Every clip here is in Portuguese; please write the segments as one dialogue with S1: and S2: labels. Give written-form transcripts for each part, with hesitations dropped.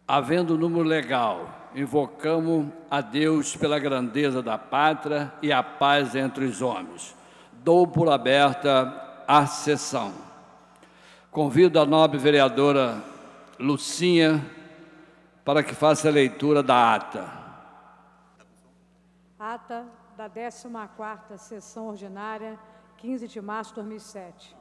S1: Havendo número legal, invocamos a Deus pela grandeza da pátria e a paz entre os homens. Dou por aberta a sessão. Convido a nobre vereadora Lucinha para que faça a leitura da ata.
S2: Ata da 14ª Sessão Ordinária, 15 de março de 2007.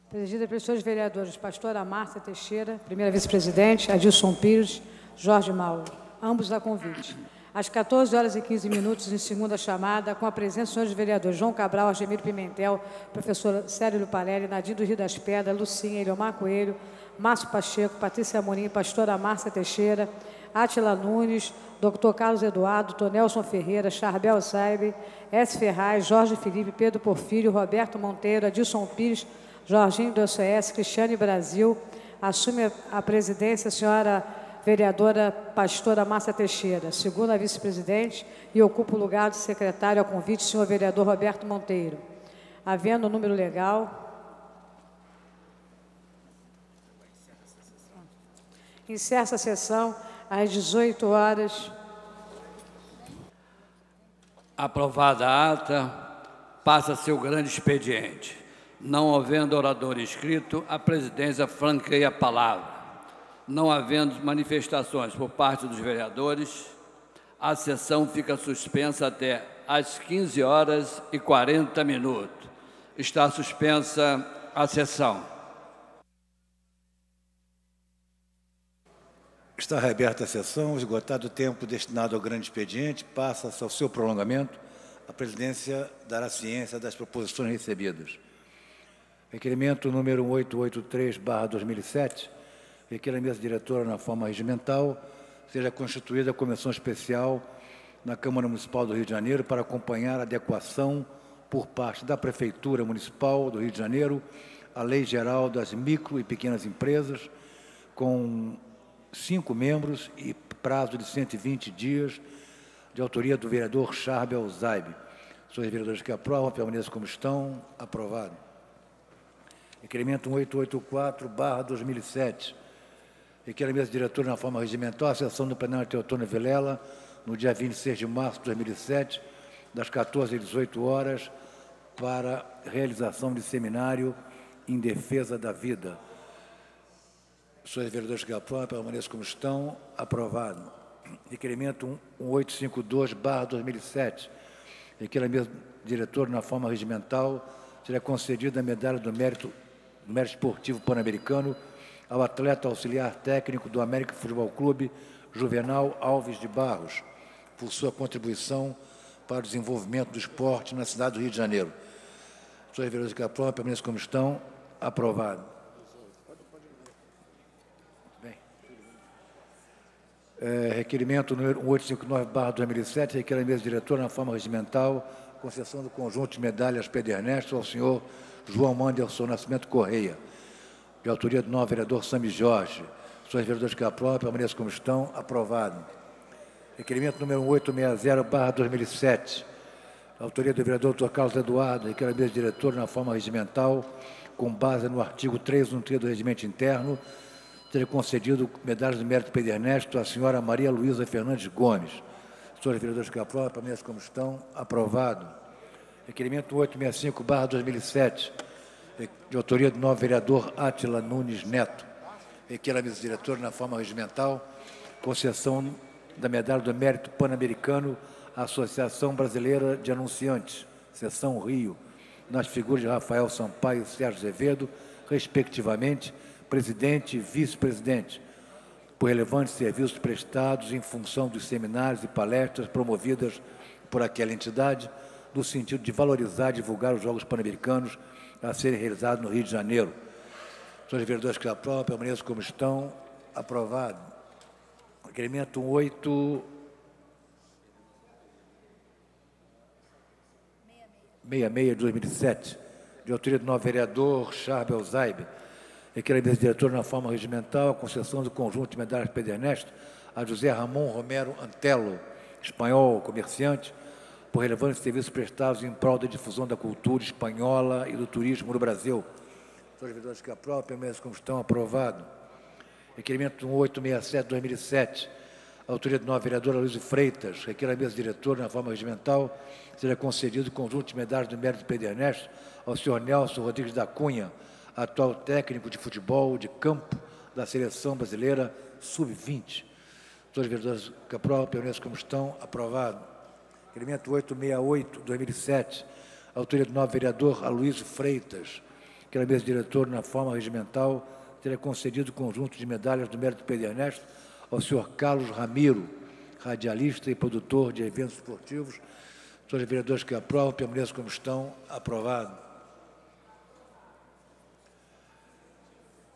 S2: Presidida pelos senhores vereadores, pastora Márcia Teixeira, primeira vice-presidente, Adilson Pires, Jorge Mauro, ambos a convite. Às 14h15, em segunda chamada, com a presença dos senhores vereadores João Cabral, Argemiro Pimentel, professor Célio Luparelli, Nadir do Rio das Pedras, Lucinha, Eliomar Coelho, Márcio Pacheco, Patrícia Amorim, pastora Márcia Teixeira, Átila Nunes, Dr. Carlos Eduardo, Tonelson Ferreira, Charbel Saibe, S. Ferraz, Jorge Felipe, Pedro Porfírio, Roberto Monteiro, Adilson Pires, Jorginho do OCS, Cristiane Brasil, assume a presidência a senhora vereadora pastora Márcia Teixeira, segunda vice-presidente, e ocupa o lugar de secretário a convite, senhor vereador Roberto Monteiro. Havendo o número legal, encerra a sessão às 18 horas.
S1: Aprovada a ata, passa-se o grande expediente. Não havendo orador inscrito, a presidência franqueia a palavra. Não havendo manifestações por parte dos vereadores, a sessão fica suspensa até às 15h40. Está suspensa a sessão.
S3: Está reaberta a sessão. Esgotado o tempo destinado ao grande expediente, passa-se ao seu prolongamento. A presidência dará ciência das proposições recebidas. Requerimento número 883/2007, requer a mesa diretora na forma regimental, seja constituída a comissão especial na Câmara Municipal do Rio de Janeiro para acompanhar a adequação por parte da Prefeitura Municipal do Rio de Janeiro à Lei Geral das Micro e Pequenas Empresas, com 5 membros e prazo de 120 dias, de autoria do vereador Charbel Saibe. Senhores vereadores que aprovam, permaneçam como estão. Aprovado. Requerimento 884/2007. Requer a mesa diretora na forma regimental a sessão do plenário Teotônio Vilela, no dia 26 de março de 2007, das 14 às 18 horas, para realização de seminário em defesa da vida. Senhores vereadores que aprovam, permaneçam como estão. Aprovado. Requerimento 1852/2007. Requer a mesa diretora na forma regimental, será concedida a medalha do mérito esportivo pan-americano ao atleta auxiliar técnico do América Futebol Clube, Juvenal Alves de Barros, por sua contribuição para o desenvolvimento do esporte na cidade do Rio de Janeiro. Senhores vereadores que aprovam, permaneçam como estão. Aprovado. Bem. Requerimento número 859/2007, requer a mesa diretora na forma regimental, concessão do conjunto de medalhas Pedro Ernesto ao senhor João Manderson Nascimento Correia, de autoria do novo vereador Sami Jorge. Senhores vereadores que aprovam, permaneçam como estão. Aprovado. Requerimento número 860/2007, autoria do vereador Dr. Carlos Eduardo, requer a mesa diretora na forma regimental, com base no artigo 313 do Regimento Interno, ter concedido medalhas de mérito Pedro Ernesto à senhora Maria Luísa Fernandes Gomes. Senhores vereadores que aprovam, permaneçam como estão. Aprovado. Requerimento 865/2007, de autoria do novo vereador Átila Nunes Neto. Requer a mesa diretora na forma regimental, concessão da medalha do mérito pan-americano à Associação Brasileira de Anunciantes, Seção Rio, nas figuras de Rafael Sampaio e Sérgio Azevedo, respectivamente, presidente e vice-presidente, por relevantes serviços prestados em função dos seminários e palestras promovidas por aquela entidade, no sentido de valorizar e divulgar os Jogos Pan-Americanos a serem realizados no Rio de Janeiro. Senhores vereadores que aprovam, permaneçam como estão. Aprovado. Requerimento 866/2007, de autoria do novo vereador Charbel Saibe. Requer a mesa diretora na forma regimental a concessão do conjunto de medalhas Pedro Ernesto a José Ramon Romero Antelo, espanhol, comerciante, por relevantes serviços prestados em prol da difusão da cultura espanhola e do turismo no Brasil. Senhores vereadores que aprovam, permaneçam como estão. Aprovado. Requerimento 1867 de 2007, autoria do novo vereador Luiz Freitas, requer a mesa diretora, na forma regimental, seja concedido o conjunto de medalhas do mérito de Pedro Ernesto ao senhor Nelson Rodrigues da Cunha, atual técnico de futebol de campo da Seleção Brasileira Sub-20. Todos os vereadores que aprovam, permaneçam como estão. Aprovado. Requerimento 868 de 2007, autoria do novo vereador Aloysio Freitas, que era mesa diretor na forma regimental, teria concedido o conjunto de medalhas do mérito de Pedro Ernesto ao senhor Carlos Ramiro, radialista e produtor de eventos esportivos. Todos os vereadores que aprovam, permaneçam como estão. Aprovado.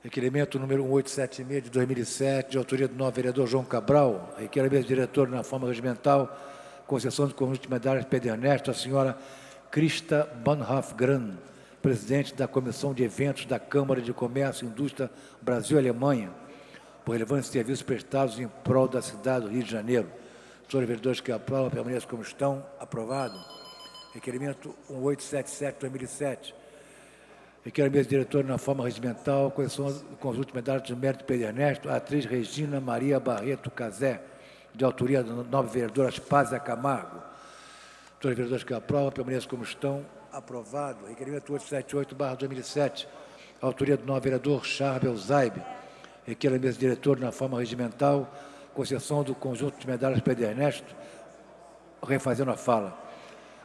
S3: Requerimento número 1876 de 2007, de autoria do novo vereador João Cabral, requer a mesa diretora na forma regimental, concessão do conjunto de medalhas de Pedro Ernesto à senhora Christa Bonhoff-Gran, presidente da Comissão de Eventos da Câmara de Comércio e Indústria Brasil-Alemanha, por relevantes serviços prestados em prol da cidade do Rio de Janeiro. Todos os vereadores que aprovam, permaneçam como estão. Aprovado. Requerimento 1877 de 2007, requer a mesa diretora na forma regimental, concessão do conjunto de medalhas de mérito de Pedro Ernesto à atriz Regina Maria Barreto Cazé, de autoria da nova vereadora Aspásia Camargo. Todos os vereadores que aprovam, permaneçam como estão. Aprovado. Requerimento 878/2007, autoria do novo vereador Charbel Zaib, requer a mesa diretora na forma regimental, concessão do conjunto de medalhas Pedro Ernesto, refazendo a fala,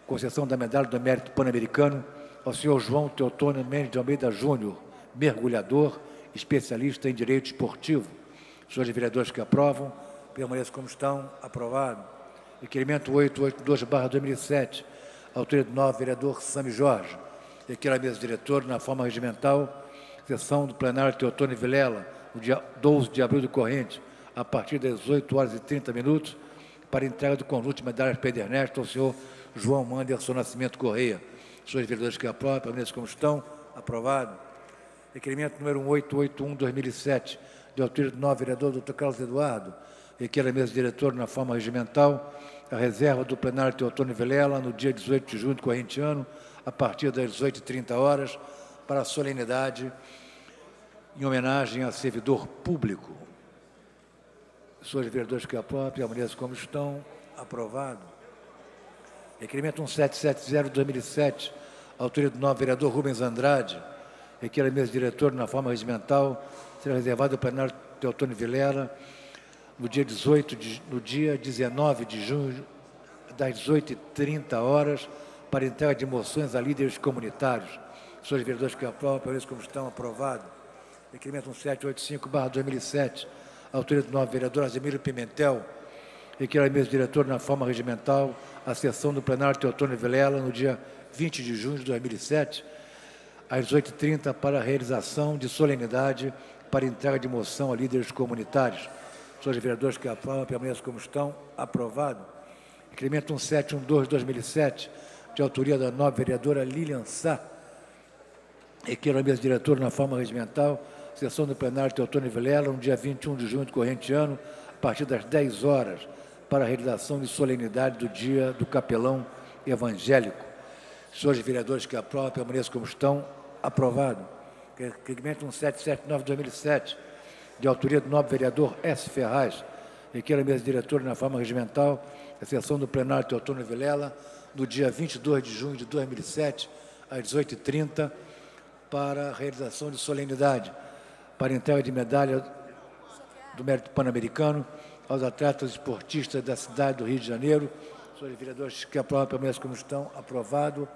S3: concessão da medalha do mérito pan-americano ao senhor João Teotônio Mendes de Almeida Júnior, mergulhador, especialista em direito esportivo. Senhores vereadores que aprovam, permaneçam como estão. Aprovado. Requerimento 882/2007, autoria do novo vereador Sami Jorge, requer a mesa diretora na forma regimental, sessão do plenário Teotônio Vilela, no dia 12 de abril do corrente, a partir das 18h30, para entrega do conjunto de medalhas Pedro Ernesto ao senhor João Manderson Nascimento Correia. Senhores vereadores que aprovam, permaneçam como estão. Aprovado. Requerimento número 1881/2007, de autoria do novo vereador Dr. Carlos Eduardo, requer a mesa diretora na forma regimental, a reserva do plenário Teotônio Vilela, no dia 18 de junho do corrente ano, a partir das 18h30, para a solenidade em homenagem a servidor público. Senhores vereadores que aprovam, permaneçam como estão. Aprovado. Requerimento 1770/2007, autoria do novo vereador Rubens Andrade, requer a mesa diretora na forma regimental, será reservado ao plenário Teotônio Vilela, no dia 19 de junho, das 18h30, para entrega de moções a líderes comunitários. Senhores vereadores que aprovam, permaneçam como estão. Aprovado. Requerimento 1785/2007, autoria do novo vereador Asemiro Pimentel, requer a mesa diretora na forma regimental, a sessão do plenário Teotônio Vilela, no dia 20 de junho de 2007, às 18h30, para a realização de solenidade para entrega de moção a líderes comunitários. Senhores vereadores que aprovam, permaneçam como estão. Aprovado. Requerimento 1712/2007, de autoria da nova vereadora Lilian Sá, requer a mesa diretora na forma regimental, sessão do plenário Teotônio Vilela, no dia 21 de junho do corrente ano, a partir das 10h, para a realização de solenidade do Dia do Capelão Evangélico. Senhores vereadores que aprovam, permaneçam como estão. Aprovado. Requerimento 1779/2007, de autoria do novo vereador S. Ferraz, requer a mesa diretora na forma regimental, a sessão do plenário Teotônio Vilela, no dia 22 de junho de 2007, às 18h30, para a realização de solenidade, para entrega de medalha do mérito pan-americano aos atletas esportistas da cidade do Rio de Janeiro. Senhores vereadores que aprovam, permaneçam como estão. Aprovado.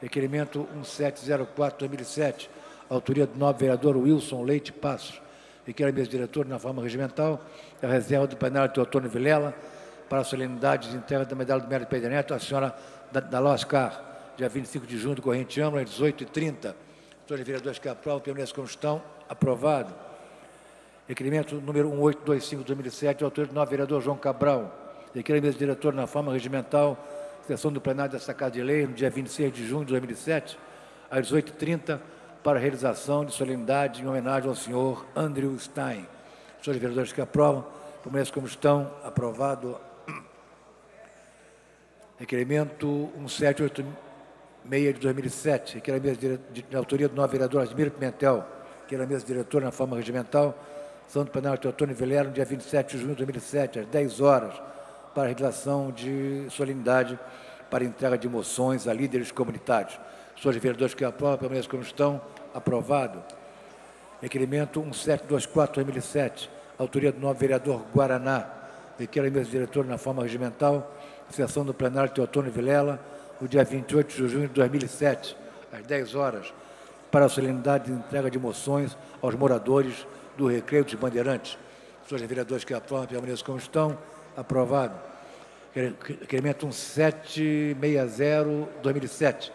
S3: Requerimento 1704/2007, autoria do novo vereador Wilson Leite Passos, requer a mesa diretora na forma regimental, a reserva do plenário Teotônio Vilela, para a solenidade de entrega da medalha do mérito Pedro Ernesto à senhora Daloscar, dia 25 de junho do corrente ano, às 18h30. Senhores vereadores que aprovam, permaneçam como estão. Aprovado. Requerimento número 1825/2007, autoria do novo vereador João Cabral, requer a mesa diretora na forma regimental, sessão do plenário desta Casa de Lei, no dia 26 de junho de 2007, às 18h30, para a realização de solenidade em homenagem ao senhor Andrew Stein. Senhores vereadores que aprovam, permaneçam como estão. Aprovado. Requerimento 1786 de 2007, requer a mesa de autoria do novo vereador Asemiro Pimentel, requer a mesa diretora na forma regimental, Sessão do plenário Teotônio Vilela, no dia 27 de junho de 2007, às 10 horas, para a realização de solenidade para entrega de moções a líderes comunitários. Senhores vereadores que aprovam, permaneçam como estão. Aprovado. Requerimento 1724/2007, autoria do novo vereador Guaraná. Requer a mesa diretora na forma regimental, sessão do plenário Teotônio Vilela, no dia 28 de junho de 2007, às 10 horas, para a solenidade de entrega de moções aos moradores do Recreio dos Bandeirantes. Senhores vereadores que aprovam, permaneçam como estão. Aprovado. Requerimento 1760/2007,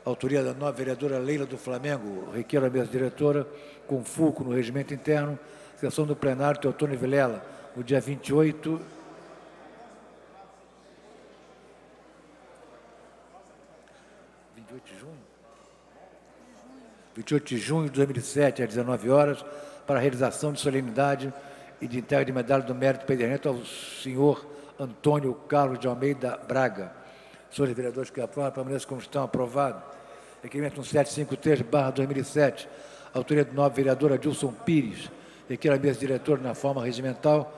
S3: autoria da nova vereadora Leila do Flamengo. Requer a mesa diretora com fulcro no regimento interno, sessão do plenário Teotônio Vilela, no dia 28 de junho de 2007, às 19 horas, para a realização de solenidade e de entrega de medalha do mérito pedernento ao senhor Antônio Carlos de Almeida Braga. Senhores vereadores que aprovam, permaneçam como estão. Aprovado. Requerimento 1753/2007, autoria do novo vereador Adilson Pires. Requer a mesa diretora na forma regimental,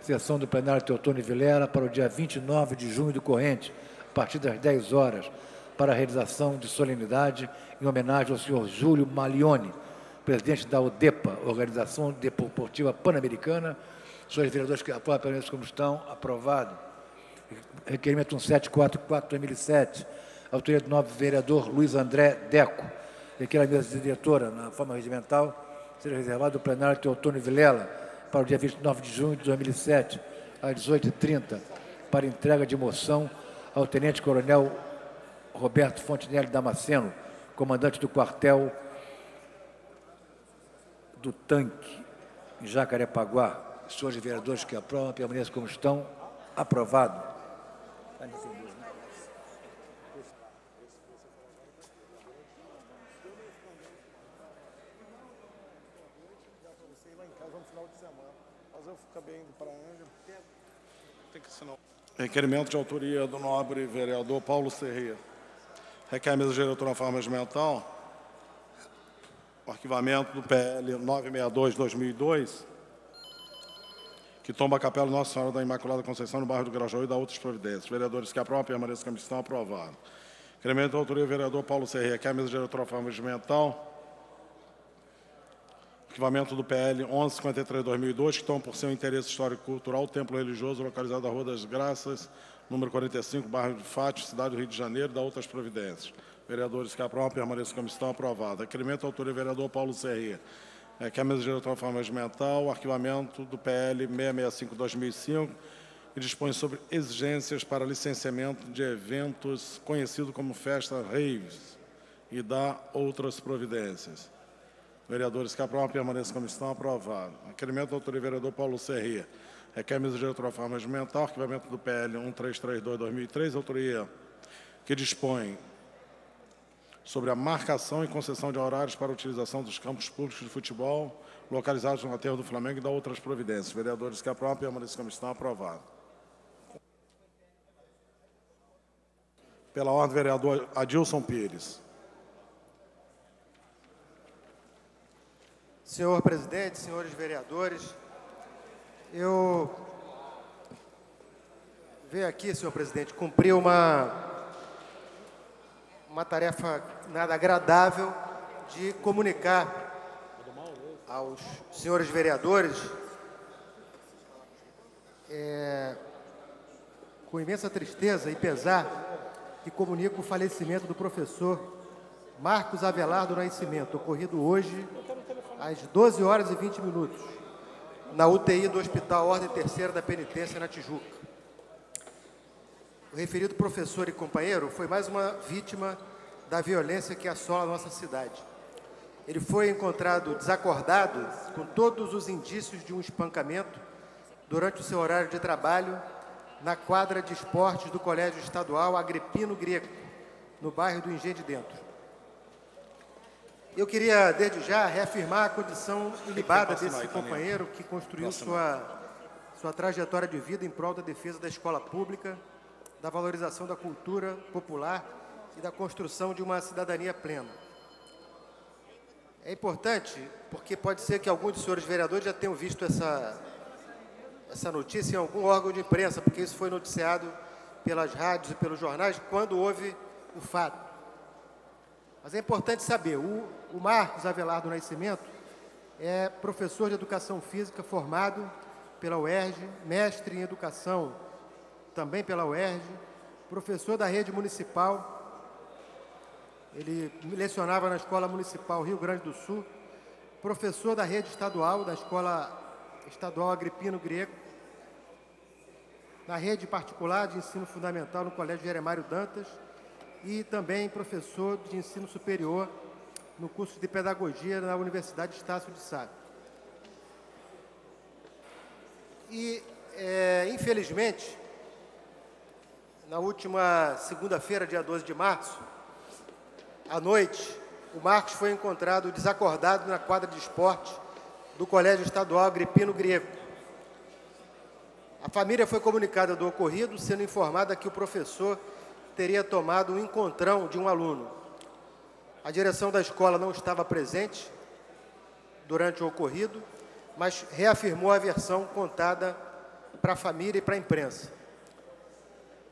S3: sessão do plenário Teotônio Vilela, para o dia 29 de junho do corrente, a partir das 10 horas, para a realização de solenidade em homenagem ao senhor Júlio Malioni, presidente da ODEPA, Organização Desportiva Pan-Americana. Senhores vereadores que aprovam, permaneçam como estão. Aprovado. Requerimento 1744/2007, autoria do novo vereador Luiz André Deco. Requer a mesa diretora, na forma regimental, seja reservado o plenário Teotônio Vilela para o dia 29 de junho de 2007, às 18h30, para entrega de moção ao tenente-coronel Roberto Fontinelli Damasceno, comandante do quartel do Tanque, em Jacarepaguá. Senhores vereadores que aprovam, permaneçam como estão. Aprovado.
S4: Requerimento de autoria do nobre vereador Paulo Serrê. Requer a mesa diretora na forma regimental o arquivamento do PL 962/2002, que tomba a capela Nossa Senhora da Imaculada Conceição, no bairro do Grajaú, e dá outras providências. Vereadores que aprovam, permaneçam como estão. Aprovado. Requerimento da autoria do vereador Paulo Serrê. Requer a mesa diretora na forma regimental arquivamento do PL 1153/2002, que toma por seu interesse histórico-cultural o templo religioso localizado na Rua das Graças, número 45, bairro de Fátima, cidade do Rio de Janeiro, da outras providências. Vereadores que aprovam, permaneçam como estão. Aprovado. Requerimento da autoria do vereador Paulo Serrê. Que a mesa diretora de forma regimental, o arquivamento do PL 665/2005, que dispõe sobre exigências para licenciamento de eventos conhecido como Festa Raves, e dá outras providências. Vereadores que aprovam, permaneçam como estão. Aprovado. Requerimento da autoria do vereador Paulo Serrê. Requer a mesa diretora de forma regimental, arquivamento do PL 1332/2003, autoria que dispõe sobre a marcação e concessão de horários para a utilização dos campos públicos de futebol localizados no aterro do Flamengo, e dá outras providências. Vereadores que aprovam, permaneçam como estão. Aprovado. Pela ordem, vereador Adilson Pires.
S5: Senhor presidente, senhores vereadores, eu venho aqui, senhor presidente, cumprir uma tarefa nada agradável de comunicar aos senhores vereadores, com imensa tristeza e pesar, que comunico o falecimento do professor Marcos Avelar do Nascimento, ocorrido hoje às 12h20, na UTI do Hospital Ordem Terceira da Penitência, na Tijuca. O referido professor e companheiro foi mais uma vítima da violência que assola a nossa cidade. Ele foi encontrado desacordado, com todos os indícios de um espancamento, durante o seu horário de trabalho, na quadra de esportes do Colégio Estadual Agripino Greco, no bairro do Engenho de Dentro. Eu queria, desde já, reafirmar a condição ilibada desse companheiro que construiu sua trajetória de vida em prol da defesa da escola pública, da valorização da cultura popular e da construção de uma cidadania plena. É importante, porque pode ser que alguns dos senhores vereadores já tenham visto essa notícia em algum órgão de imprensa, porque isso foi noticiado pelas rádios e pelos jornais quando houve o fato. Mas é importante saber, o Marcos Avelar do Nascimento é professor de Educação Física formado pela UERJ, mestre em Educação também pela UERJ, professor da rede municipal. Ele lecionava na Escola Municipal Rio Grande do Sul, professor da rede estadual, da Escola Estadual Agripino Grego, na rede particular de ensino fundamental no Colégio Jeremário Dantas e também professor de ensino superior no curso de Pedagogia na Universidade Estácio de Sá. E, infelizmente, na última segunda-feira, dia 12 de março, à noite, o Marcos foi encontrado desacordado na quadra de esporte do Colégio Estadual Agripino Grego. A família foi comunicada do ocorrido, sendo informada que o professor teria tomado um encontrão de um aluno. A direção da escola não estava presente durante o ocorrido, mas reafirmou a versão contada para a família e para a imprensa.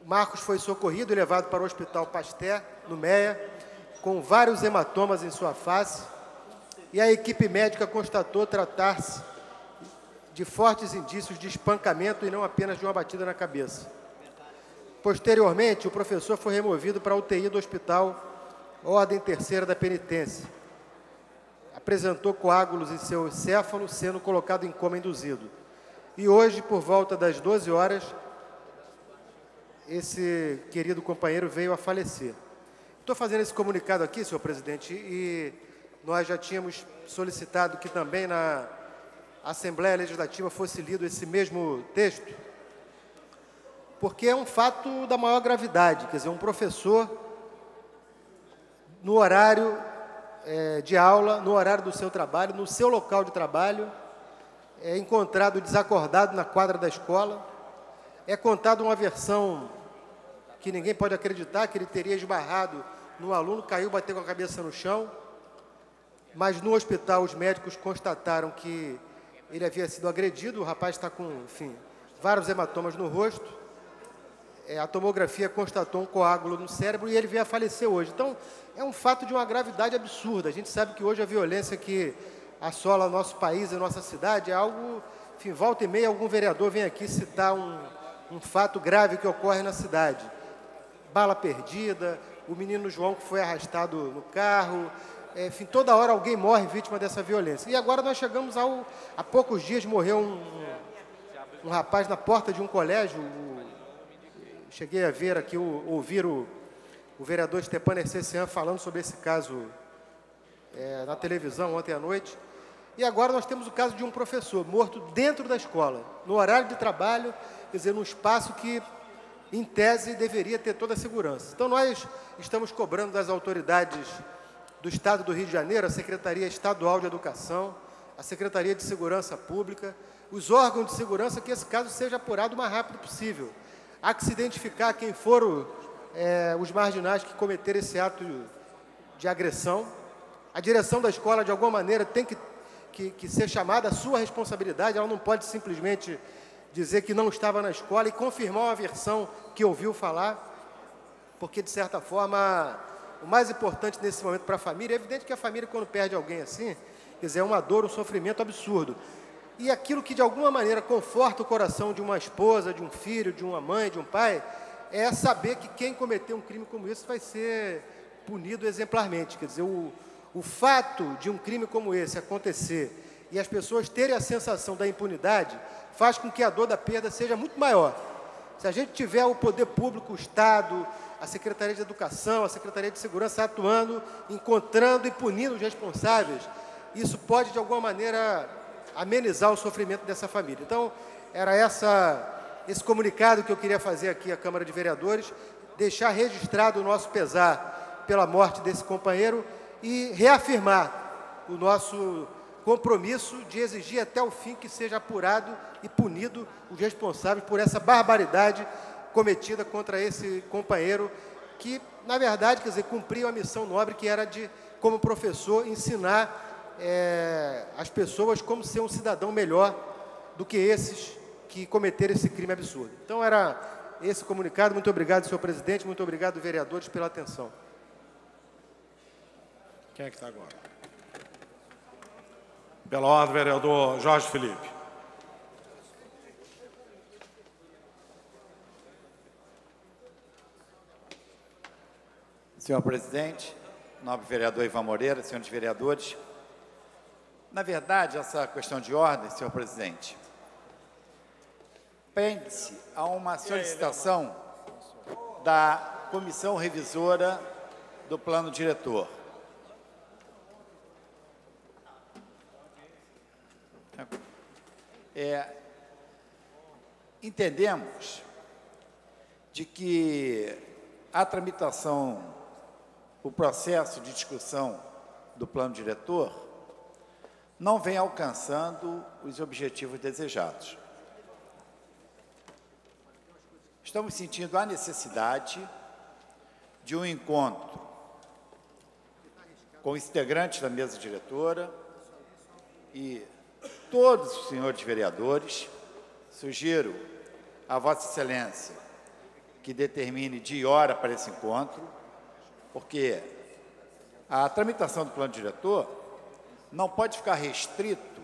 S5: O Marcos foi socorrido e levado para o Hospital Pasteur, no Meia, com vários hematomas em sua face, e a equipe médica constatou tratar-se de fortes indícios de espancamento e não apenas de uma batida na cabeça. Posteriormente, o professor foi removido para a UTI do Hospital Ordem Terceira da Penitência. Apresentou coágulos em seu encéfalo, sendo colocado em coma induzido. E hoje, por volta das 12 horas, esse querido companheiro veio a falecer. Estou fazendo esse comunicado aqui, senhor presidente, e nós já tínhamos solicitado que também na Assembleia Legislativa fosse lido esse mesmo texto, porque é um fato da maior gravidade, quer dizer, um professor, no horário de aula, no horário do seu trabalho, no seu local de trabalho, é encontrado desacordado na quadra da escola, é contada uma versão que ninguém pode acreditar, que ele teria esbarrado no aluno, caiu, bateu com a cabeça no chão, mas no hospital os médicos constataram que ele havia sido agredido, o rapaz está com, enfim, vários hematomas no rosto, a tomografia constatou um coágulo no cérebro e ele veio a falecer hoje. Então, é um fato de uma gravidade absurda. A gente sabe que hoje a violência que assola o nosso país e a nossa cidade é algo, enfim, volta e meia algum vereador vem aqui citar um fato grave que ocorre na cidade. Bala perdida, o menino João que foi arrastado no carro, enfim, toda hora alguém morre vítima dessa violência. E agora nós chegamos há poucos dias morreu um rapaz na porta de um colégio. Cheguei a ver aqui, ouvir o vereador Stepan Ercecian falando sobre esse caso na televisão ontem à noite. E agora nós temos o caso de um professor morto dentro da escola, no horário de trabalho, quer dizer, num espaço que, em tese, deveria ter toda a segurança. Então, nós estamos cobrando das autoridades do Estado do Rio de Janeiro, a Secretaria Estadual de Educação, a Secretaria de Segurança Pública, os órgãos de segurança, que esse caso seja apurado o mais rápido possível. Há que se identificar quem foram os marginais que cometeram esse ato de agressão. A direção da escola, de alguma maneira, tem que ser chamada à sua responsabilidade, ela não pode simplesmente dizer que não estava na escola e confirmar uma versão que ouviu falar, porque, de certa forma, o mais importante nesse momento para a família, é evidente que a família, quando perde alguém assim, quer dizer, é uma dor, um sofrimento absurdo. E aquilo que, de alguma maneira, conforta o coração de uma esposa, de um filho, de uma mãe, de um pai, é saber que quem cometeu um crime como esse vai ser punido exemplarmente. Quer dizer, o fato de um crime como esse acontecer e as pessoas terem a sensação da impunidade faz com que a dor da perda seja muito maior. Se a gente tiver o poder público, o Estado, a Secretaria de Educação, a Secretaria de Segurança atuando, encontrando e punindo os responsáveis, isso pode, de alguma maneira, amenizar o sofrimento dessa família. Então, era esse comunicado que eu queria fazer aqui à Câmara de Vereadores, deixar registrado o nosso pesar pela morte desse companheiro e reafirmar o nosso compromisso de exigir até o fim que seja apurado e punido os responsáveis por essa barbaridade cometida contra esse companheiro que, na verdade, quer dizer, cumpriu a missão nobre que era de, como professor, ensinar as pessoas como ser um cidadão melhor do que esses que cometeram esse crime absurdo. Então, era esse comunicado. Muito obrigado, senhor presidente. Muito obrigado, vereadores, pela atenção.
S4: Quem é que está agora? Pela ordem, vereador Jorge Felipe.
S6: Senhor presidente, nobre vereador Ivan Moreira, senhores vereadores, na verdade, essa questão de ordem, senhor presidente, prende-se a uma solicitação da comissão revisora do plano diretor. Entendemos de que a tramitação, o processo de discussão do plano diretor não vem alcançando os objetivos desejados. Estamos sentindo a necessidade de um encontro com os integrantes da mesa diretora e todos os senhores vereadores. Sugiro a Vossa Excelência que determine dia e hora para esse encontro, porque a tramitação do plano diretor não pode ficar restrito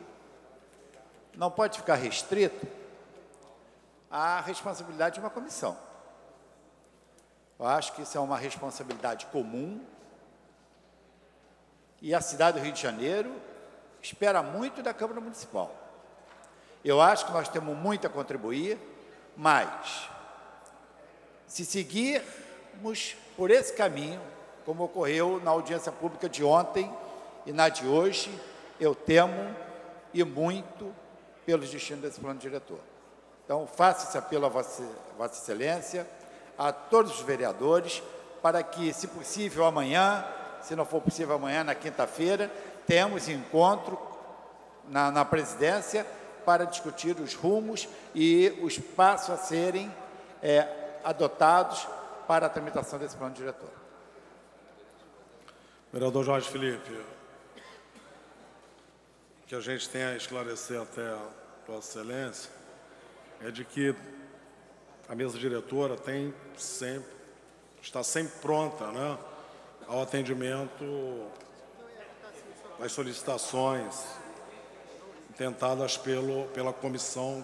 S6: à responsabilidade de uma comissão. Eu acho que isso é uma responsabilidade comum e a cidade do Rio de Janeiro espera muito da Câmara Municipal. Eu acho que nós temos muito a contribuir, mas se seguirmos por esse caminho, como ocorreu na audiência pública de ontem e na de hoje, eu temo e muito pelos destinos desse plano diretor. Então, faço esse apelo a Vossa Excelência, a todos os vereadores, para que, se possível, amanhã, se não for possível amanhã, na quinta-feira, tenhamos encontro na presidência para discutir os rumos e os passos a serem adotados para a tramitação desse plano diretor.
S4: Vereador Jorge Felipe, o que a gente tem a esclarecer até a Vossa Excelência é de que a mesa diretora está sempre pronta, né, ao atendimento das solicitações tentadas pela comissão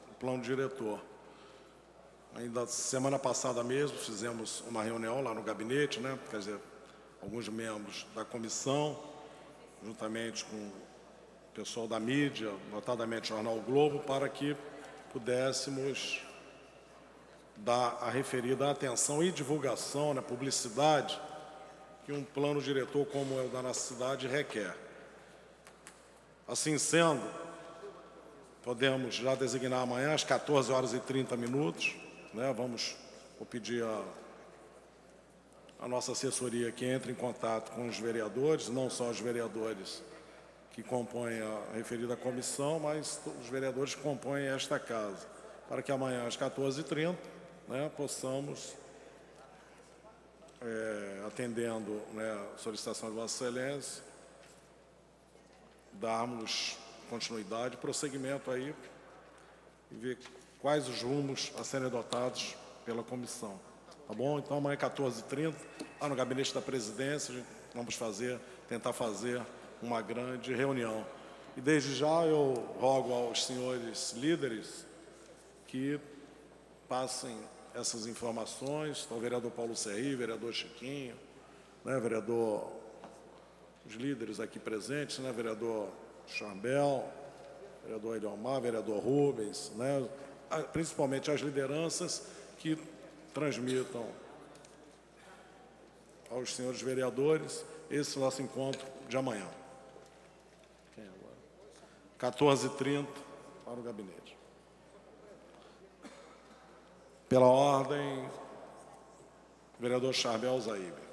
S4: do plano diretor. Ainda semana passada mesmo fizemos uma reunião lá no gabinete, né? Quer dizer, alguns membros da comissão, juntamente com o pessoal da mídia, notadamente o Jornal o Globo, para que pudéssemos dar a referida atenção e divulgação, né, publicidade, que um plano diretor como é o da nossa cidade requer. Assim sendo, podemos já designar amanhã às 14h30, né? Vou pedir a nossa assessoria que entre em contato com os vereadores, não só os vereadores que compõem a referida comissão, mas os vereadores que compõem esta casa, para que amanhã às 14h30, né, possamos, atendendo, né, a solicitação de Vossa Excelência, darmos continuidade, prosseguimento aí e ver quais os rumos a serem adotados pela comissão. Tá bom? Então, amanhã, 14h30, lá no gabinete da presidência, vamos tentar fazer uma grande reunião. E, desde já, eu rogo aos senhores líderes que passem essas informações, ao vereador Paulo Serri, vereador Chiquinho, né, os líderes aqui presentes, né, vereador Chambel, vereador Eliomar, vereador Rubens, né, principalmente as lideranças que transmitam aos senhores vereadores esse nosso encontro de amanhã. 14h30 para o gabinete. Pela ordem, vereador Charbel Zaíbe.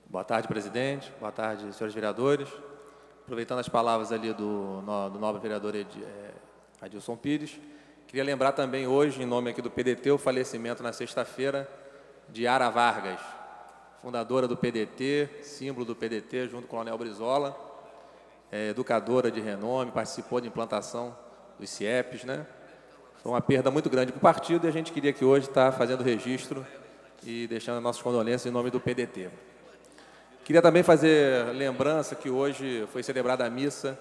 S7: Boa tarde, presidente. Boa tarde, senhores vereadores. Aproveitando as palavras ali do nobre vereador Adilson Pires, queria lembrar também hoje, em nome aqui do PDT, o falecimento na sexta-feira de Ara Vargas, fundadora do PDT, símbolo do PDT, junto com o Coronel Brizola, educadora de renome, participou da implantação dos CIEPs, né? Foi uma perda muito grande para o partido e a gente queria que hoje está fazendo registro e deixando nossas condolências em nome do PDT. Queria também fazer lembrança que hoje foi celebrada a missa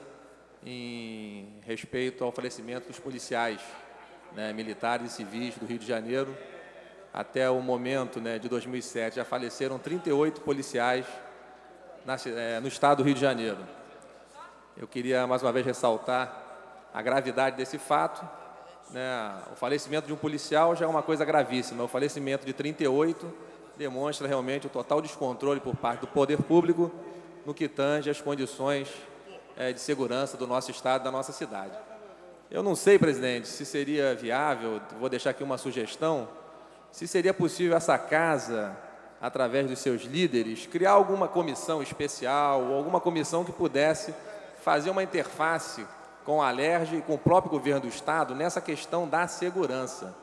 S7: em respeito ao falecimento dos policiais, né, militares e civis do Rio de Janeiro. Até o momento, né, de 2007, já faleceram 38 policiais no estado do Rio de Janeiro. Eu queria, mais uma vez, ressaltar a gravidade desse fato, né? O falecimento de um policial já é uma coisa gravíssima. O falecimento de 38 demonstra realmente o total descontrole por parte do poder público no que tange às condições de segurança do nosso estado, da nossa cidade. Eu não sei, presidente, se seria viável, vou deixar aqui uma sugestão, se seria possível essa casa, através dos seus líderes, criar alguma comissão especial ou alguma comissão que pudesse fazer uma interface com a Alerj e com o próprio governo do estado nessa questão da segurança,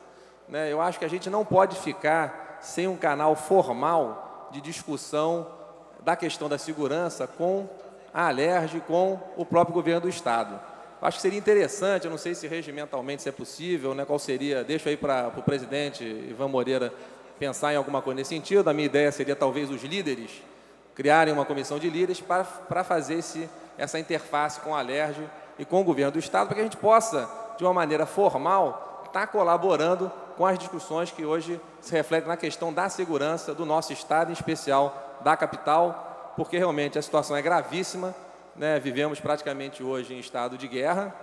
S7: né? Eu acho que a gente não pode ficar sem um canal formal de discussão da questão da segurança com a Alerj e com o próprio governo do estado. Eu acho que seria interessante, eu não sei se regimentalmente isso é possível, né? Qual seria, deixo aí para o presidente Ivan Moreira pensar em alguma coisa nesse sentido. A minha ideia seria talvez os líderes criarem uma comissão de líderes para fazer essa interface com a Alerj e com o governo do estado, para que a gente possa, de uma maneira formal, estar colaborando com as discussões que hoje se refletem na questão da segurança do nosso estado, em especial da capital, porque realmente a situação é gravíssima, né? Vivemos praticamente hoje em estado de guerra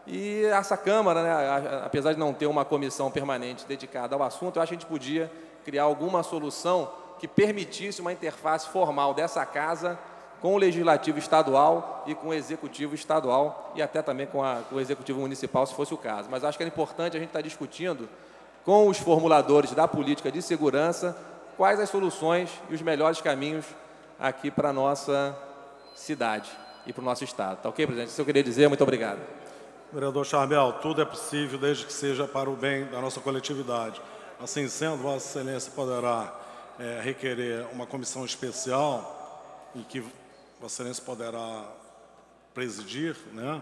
S7: e essa Câmara, né, apesar de não ter uma comissão permanente dedicada ao assunto, eu acho que a gente podia criar alguma solução que permitisse uma interface formal dessa casa com o Legislativo Estadual e com o Executivo Estadual e até também com o Executivo Municipal, se fosse o caso. Mas acho que era importante a gente estar discutindo com os formuladores da política de segurança quais as soluções e os melhores caminhos aqui para a nossa cidade e para o nosso estado. Tá ok, presidente? Isso eu queria dizer. Muito obrigado.
S4: Vereador Charbel, tudo é possível desde que seja para o bem da nossa coletividade. Assim sendo, Vossa Excelência poderá requerer uma comissão especial em que Vossa Excelência poderá presidir, né,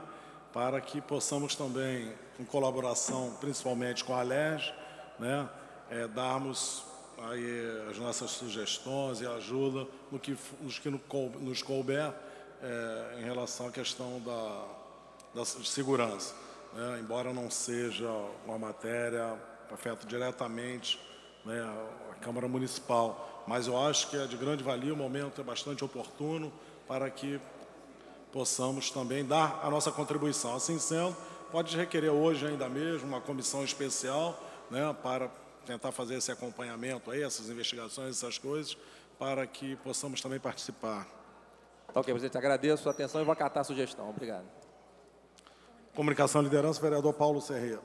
S4: para que possamos também, em colaboração principalmente com a Alerj, né, darmos aí as nossas sugestões e ajuda no que nos couber em relação à questão da segurança, né, embora não seja uma matéria afeta diretamente, né, a Câmara Municipal, mas eu acho que é de grande valia, o momento é bastante oportuno para que possamos também dar a nossa contribuição. Assim sendo, pode requerer hoje ainda mesmo uma comissão especial, né, para tentar fazer esse acompanhamento aí, essas investigações, essas coisas, para que possamos também participar.
S7: Ok, presidente, agradeço a atenção e vou acatar a sugestão. Obrigado.
S4: Comunicação e liderança, vereador Paulo Serreira.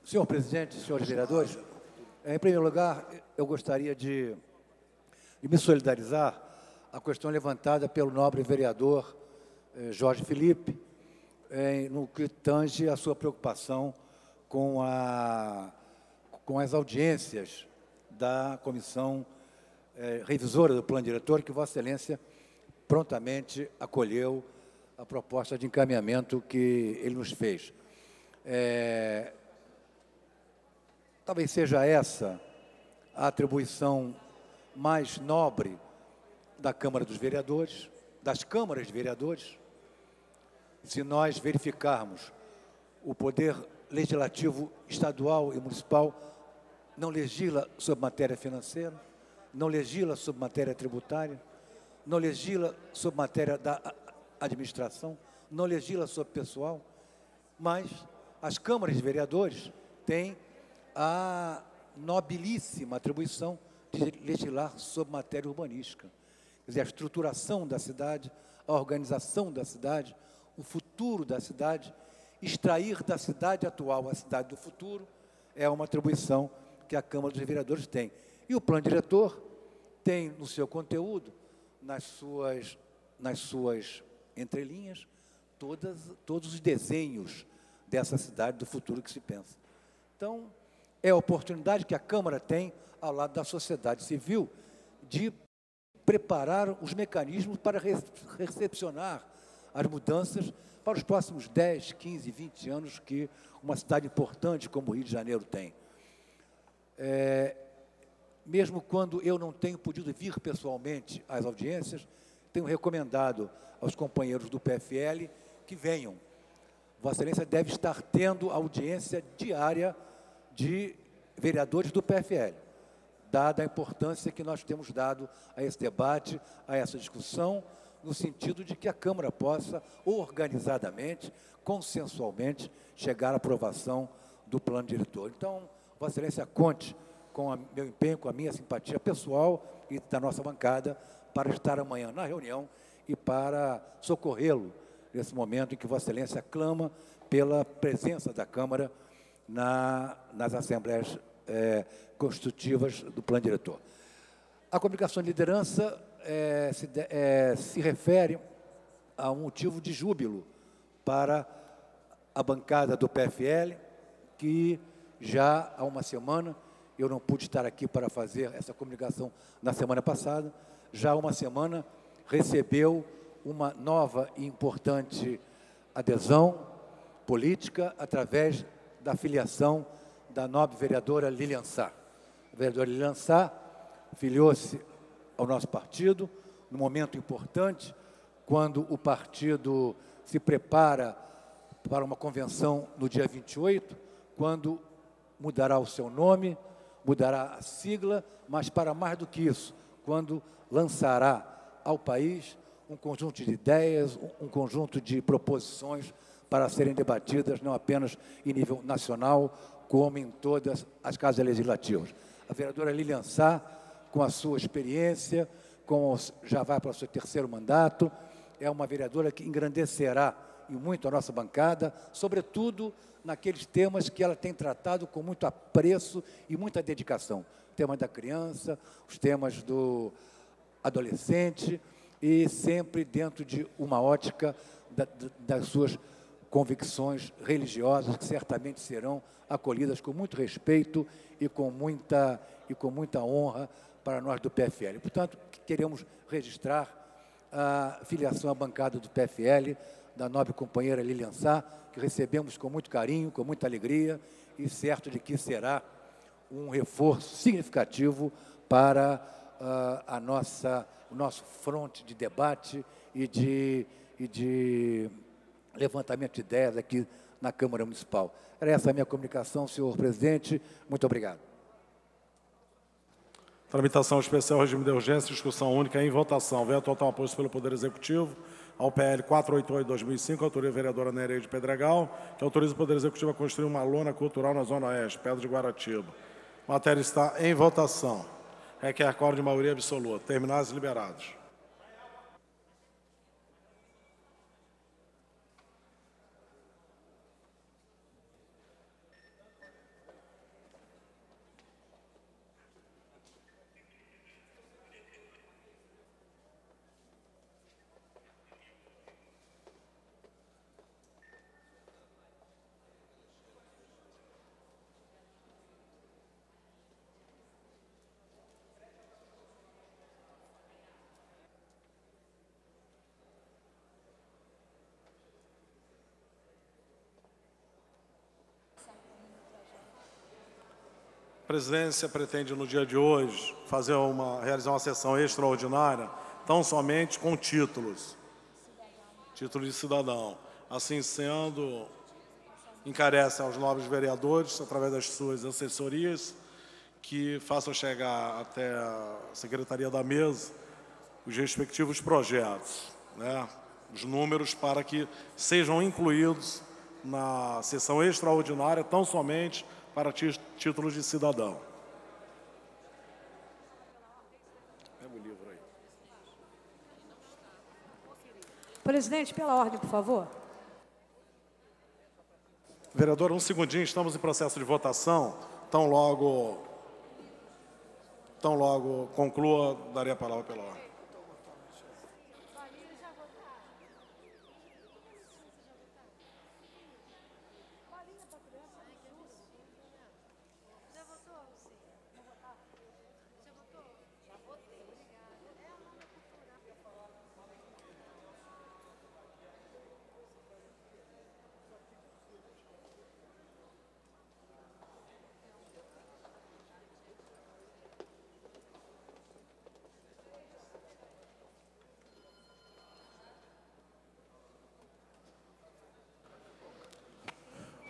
S3: Senhor presidente, senhores vereadores, em primeiro lugar, eu gostaria de me solidarizar à questão levantada pelo nobre vereador Jorge Felipe, no que tange a sua preocupação com as audiências da comissão revisora do plano diretor, que Vossa Excelência prontamente acolheu a proposta de encaminhamento que ele nos fez. Talvez seja essa a atribuição mais nobre da Câmara dos Vereadores, das câmaras de vereadores. Se nós verificarmos o poder legislativo estadual e municipal não legisla sobre matéria financeira, não legisla sobre matéria tributária, não legisla sobre matéria da administração, não legisla sobre pessoal, mas as câmaras de vereadores têm a nobilíssima atribuição de legislar sobre matéria urbanística. Quer dizer, a estruturação da cidade, a organização da cidade, o futuro da cidade, extrair da cidade atual a cidade do futuro, é uma atribuição que a Câmara dos Vereadores tem. E o plano diretor tem no seu conteúdo, nas suas entrelinhas, todos os desenhos dessa cidade do futuro que se pensa. Então, é a oportunidade que a Câmara tem, ao lado da sociedade civil, de preparar os mecanismos para recepcionar as mudanças para os próximos 10, 15, 20 anos que uma cidade importante como o Rio de Janeiro tem. Mesmo quando eu não tenho podido vir pessoalmente às audiências, tenho recomendado aos companheiros do PFL que venham. Vossa Excelência deve estar tendo audiência diária de vereadores do PFL, dada a importância que nós temos dado a esse debate, a essa discussão, no sentido de que a Câmara possa, organizadamente, consensualmente, chegar à aprovação do plano diretor. Então, Vossa Excelência, conte com o meu empenho, com a minha simpatia pessoal e da nossa bancada para estar amanhã na reunião e para socorrê-lo nesse momento em que Vossa Excelência clama pela presença da Câmara nas assembleias constitutivas do plano diretor. A comunicação de liderança se refere a um motivo de júbilo para a bancada do PFL, que já há uma semana, eu não pude estar aqui para fazer essa comunicação na semana passada, já há uma semana recebeu uma nova e importante adesão política através da filiação da nobre vereadora Lilian Sá. A vereadora Lilian Sá filiou-se ao nosso partido num momento importante, quando o partido se prepara para uma convenção no dia 28, quando mudará o seu nome, mudará a sigla, mas para mais do que isso, quando lançará ao país um conjunto de ideias, um conjunto de proposições para serem debatidas não apenas em nível nacional, como em todas as casas legislativas. A vereadora Lilian Sá, com a sua experiência, já vai para o seu terceiro mandato, é uma vereadora que engrandecerá e muito a nossa bancada, sobretudo naqueles temas que ela tem tratado com muito apreço e muita dedicação. O tema da criança, os temas do adolescente, e sempre dentro de uma ótica das suas convicções religiosas, que certamente serão acolhidas com muito respeito e com muita honra para nós do PFL. Portanto, queremos registrar a filiação à bancada do PFL, da nobre companheira Lilian Sá, que recebemos com muito carinho, com muita alegria, e certo de que será um reforço significativo para o nosso fronte de debate e de levantamento de ideias aqui na Câmara Municipal. Era essa a minha comunicação, senhor presidente. Muito obrigado.
S4: Tramitação especial, regime de urgência, discussão única em votação. Veto total aposto pelo Poder Executivo ao PL 488/2005, autoria vereadora Nereide Pedregal, que autoriza o Poder Executivo a construir uma lona cultural na Zona Oeste, Pedra de Guaratiba. A matéria está em votação. Requer quórum de maioria absoluta. Terminados e liberados. A presidência pretende, no dia de hoje, realizar uma sessão extraordinária, tão somente com títulos de cidadão. Assim sendo, encarece aos nobres vereadores, através das suas assessorias, que façam chegar até a Secretaria da Mesa os respectivos projetos, os números, para que sejam incluídos na sessão extraordinária, tão somente para títulos de cidadão. Pega o livro aí.
S2: Presidente, pela ordem, por favor.
S4: Vereador, um segundinho, estamos em processo de votação. Tão logo conclua, darei a palavra pela ordem.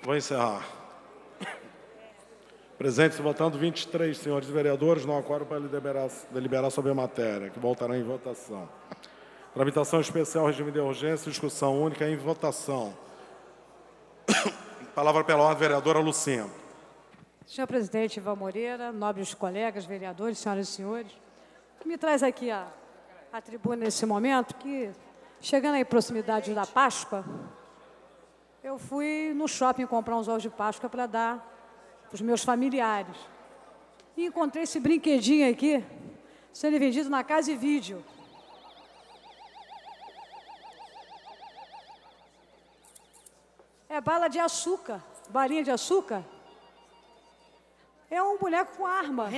S4: Vou encerrar. Presentes e votando 23 senhores vereadores, não há quórum para deliberar sobre a matéria, que voltará em votação. Tramitação especial, regime de urgência, discussão única em votação. Palavra pela ordem, vereadora Lucinha.
S2: Senhor presidente Ivan Moreira, nobres colegas, vereadores, senhoras e senhores, me traz aqui a tribuna nesse momento que, chegando em proximidade da Páscoa, eu fui no shopping comprar uns ovos de Páscoa para dar para os meus familiares. E encontrei esse brinquedinho aqui, sendo vendido na Casa e Vídeo. É bala de açúcar, balinha de açúcar. É um boneco com arma.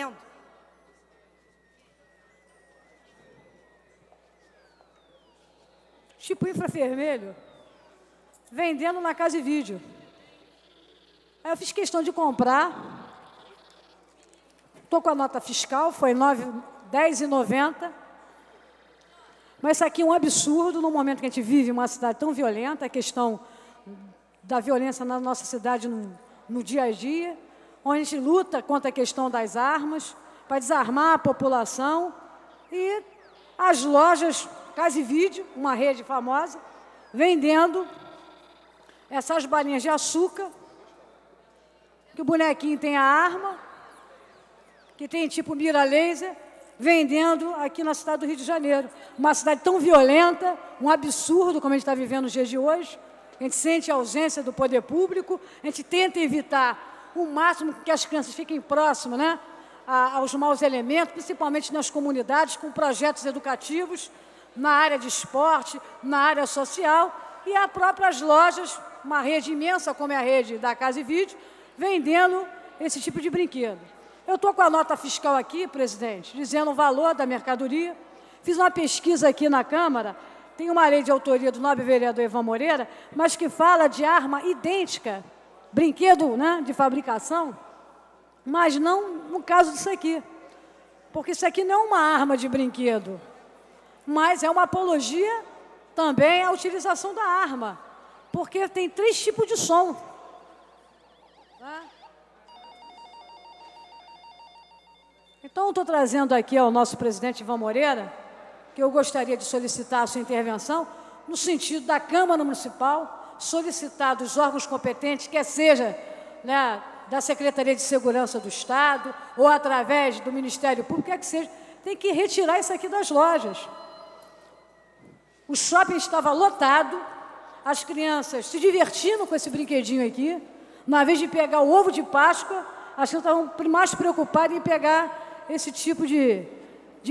S2: Tipo infravermelho, vendendo na Casa e Vídeo. Aí eu fiz questão de comprar. Estou com a nota fiscal, foi R$ 10,90. Mas isso aqui é um absurdo no momento que a gente vive uma cidade tão violenta, a questão da violência na nossa cidade no dia a dia, onde a gente luta contra a questão das armas, para desarmar a população. E as lojas Casa e Vídeo, uma rede famosa, vendendo essas balinhas de açúcar, que o bonequinho tem a arma, que tem tipo mira laser, vendendo aqui na cidade do Rio de Janeiro. Uma cidade tão violenta, um absurdo como a gente está vivendo nos dias de hoje. A gente sente a ausência do poder público, a gente tenta evitar o máximo que as crianças fiquem próximas, né, aos maus elementos, principalmente nas comunidades, com projetos educativos, na área de esporte, na área social, e as próprias lojas, uma rede imensa como é a rede da Casa e Vídeo, vendendo esse tipo de brinquedo. Eu estou com a nota fiscal aqui, presidente, dizendo o valor da mercadoria. Fiz uma pesquisa aqui na Câmara, tem uma lei de autoria do nobre vereador Ivan Moreira, mas que fala de arma idêntica, brinquedo, né, de fabricação, mas não no caso disso aqui. Porque isso aqui não é uma arma de brinquedo, mas é uma apologia também à utilização da arma, porque tem 3 tipos de som. Tá? Então, estou trazendo aqui ao nosso presidente Ivan Moreira, que eu gostaria de solicitar a sua intervenção, no sentido da Câmara Municipal, solicitar dos órgãos competentes, quer seja, né, da Secretaria de Segurança do Estado, ou através do Ministério Público, quer que seja, tem que retirar isso aqui das lojas. O shopping estava lotado, as crianças se divertindo com esse brinquedinho aqui, na vez de pegar o ovo de Páscoa, as crianças estavam mais preocupadas em pegar esse tipo de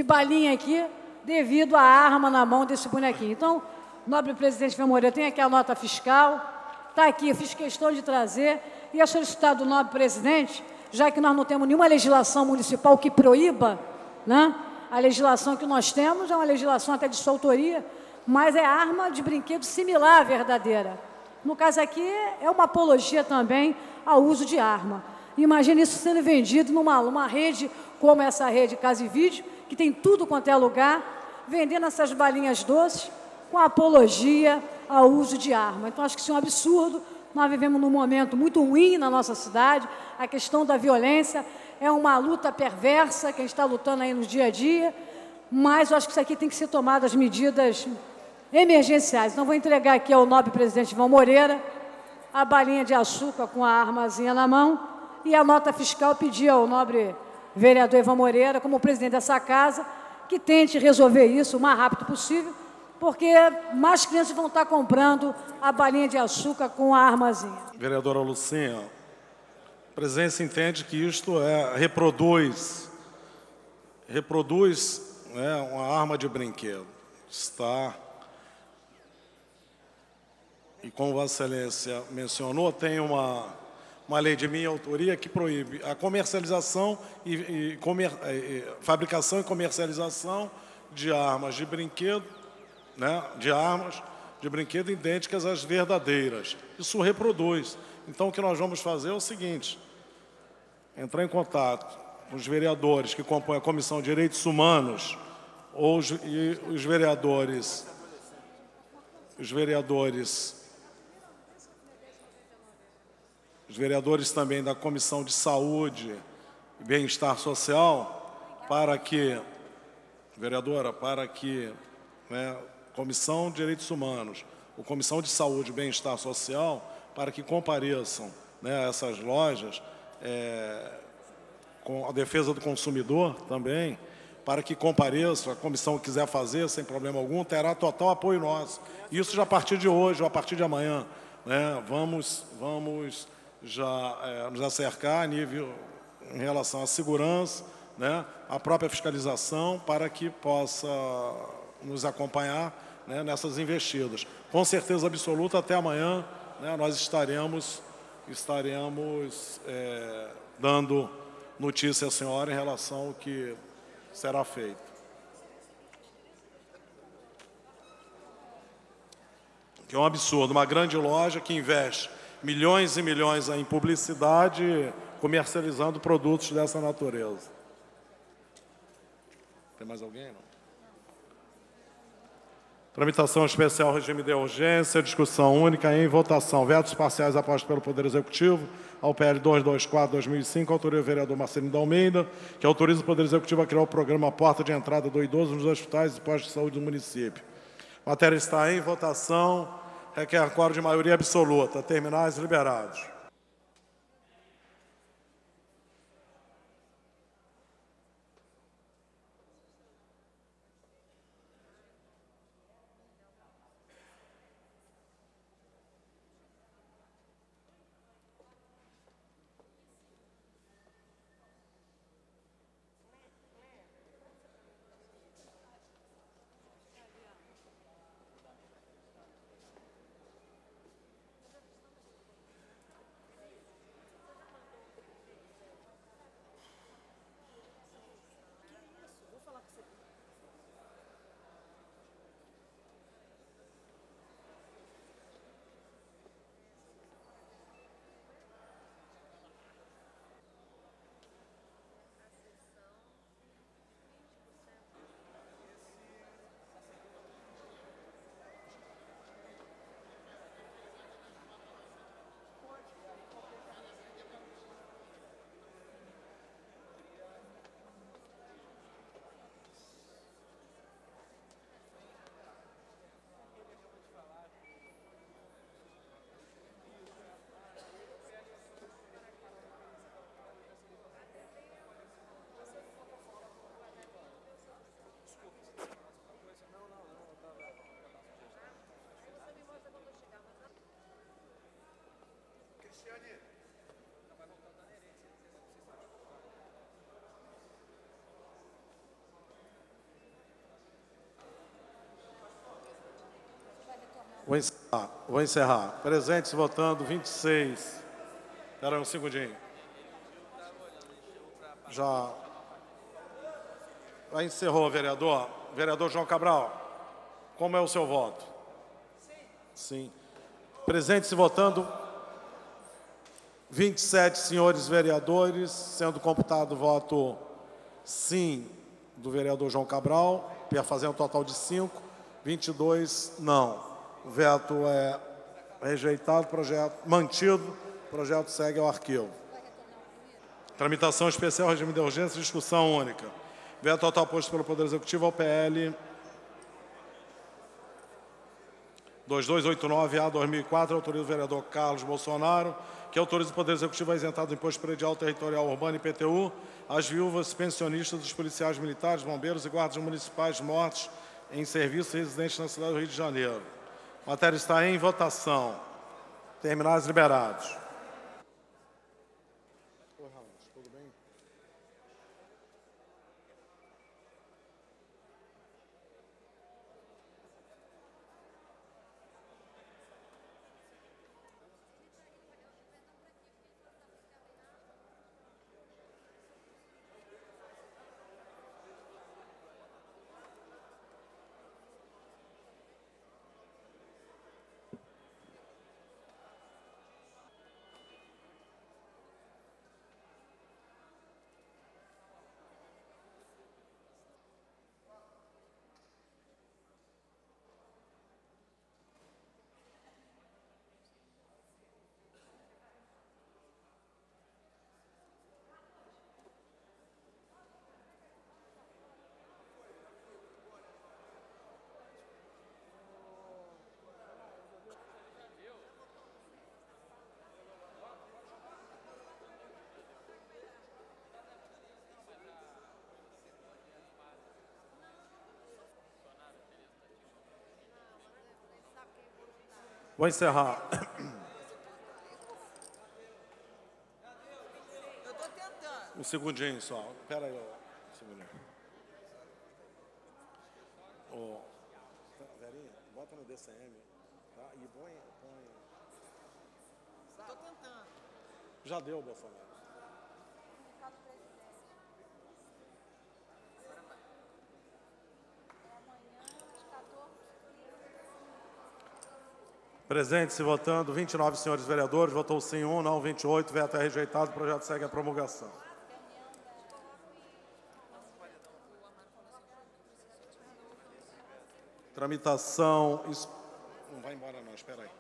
S2: balinha aqui, devido à arma na mão desse bonequinho. Então, nobre presidente Ivan Moreira, tem aqui a nota fiscal, está aqui, eu fiz questão de trazer, e a solicitar do nobre presidente, já que nós não temos nenhuma legislação municipal que proíba, né, a legislação que nós temos é uma legislação até de sua autoria, mas é arma de brinquedo similar à verdadeira. No caso aqui, é uma apologia também ao uso de arma. Imagina isso sendo vendido numa rede como essa rede Casa e Vídeo, que tem tudo quanto é lugar, vendendo essas balinhas doces com apologia ao uso de arma. Então, acho que isso é um absurdo. Nós vivemos num momento muito ruim na nossa cidade. A questão da violência é uma luta perversa que a gente está lutando aí no dia a dia, mas eu acho que isso aqui tem que ser tomado as medidas emergenciais. Então, vou entregar aqui ao nobre presidente Ivan Moreira a balinha de açúcar com a armazinha na mão e a nota fiscal pedir ao nobre vereador Ivan Moreira, como presidente dessa casa, que tente resolver isso o mais rápido possível, porque mais crianças vão estar comprando a balinha de açúcar com a armazinha.
S4: Vereadora Lucinha, a presidência entende que isto reproduz uma arma de brinquedo. Está, e como Vossa Excelência mencionou, tem uma lei de minha autoria que proíbe a comercialização fabricação e comercialização de armas de brinquedo, né, de armas de brinquedo idênticas às verdadeiras. Isso reproduz. Então, o que nós vamos fazer é o seguinte: entrar em contato com os vereadores que compõem a Comissão de Direitos Humanos ou os vereadores os vereadores também da Comissão de Saúde e Bem-Estar Social, para que, vereadora, para que, né, Comissão de Direitos Humanos, a Comissão de Saúde e Bem-Estar Social, para que compareçam, né, a essas lojas, com a defesa do consumidor também, para que compareçam, a comissão quiser fazer, sem problema algum, terá total apoio nosso. Isso já a partir de hoje ou a partir de amanhã, né, vamos já nos acercar a nível em relação à segurança, né, a própria fiscalização, para que possa nos acompanhar, né, nessas investidas. Com certeza absoluta, até amanhã, né, nós estaremos dando notícia à senhora em relação ao que será feito. Que é um absurdo, uma grande loja que investe milhões e milhões em publicidade, comercializando produtos dessa natureza. Tem mais alguém? Não? Tramitação especial, regime de urgência, discussão única em votação. Vetos parciais apostos pelo Poder Executivo ao PL 224/2005, autoria do vereador Marcelino de Almeida, que autoriza o Poder Executivo a criar o programa Porta de Entrada do Idoso nos hospitais e postos de saúde do município. A matéria está em votação, requer quórum de maioria absoluta. Terminais liberados. Vou encerrar. Presentes votando 26. Espera um segundinho. Já encerrou, vereador. Vereador João Cabral, como é o seu voto? Sim. Presentes votando 27 senhores vereadores, sendo computado o voto sim do vereador João Cabral, fazendo um total de 5, 22 não. O veto é rejeitado, projeto mantido, o projeto segue ao arquivo. Tramitação especial, regime de urgência, discussão única. Veto total posto pelo Poder Executivo ao PL 2289-A/2004, autoriza o vereador Carlos Bolsonaro, que autoriza o Poder Executivo a isentar do imposto predial territorial urbano e IPTU as viúvas pensionistas dos policiais militares, bombeiros e guardas municipais mortos em serviço residentes na cidade do Rio de Janeiro. A matéria está em votação. Terminais liberados. Vou encerrar. Um segundinho só. Espera aí, um segundinho. Verinha, bota no DCM. Tá? E põe. Estou tentando. Já deu, Bolsonaro. Presente-se votando 29 senhores vereadores, votou sim 1, não 28, veto é rejeitado, o projeto segue a promulgação. Tramitação... Não vai embora não, espera aí.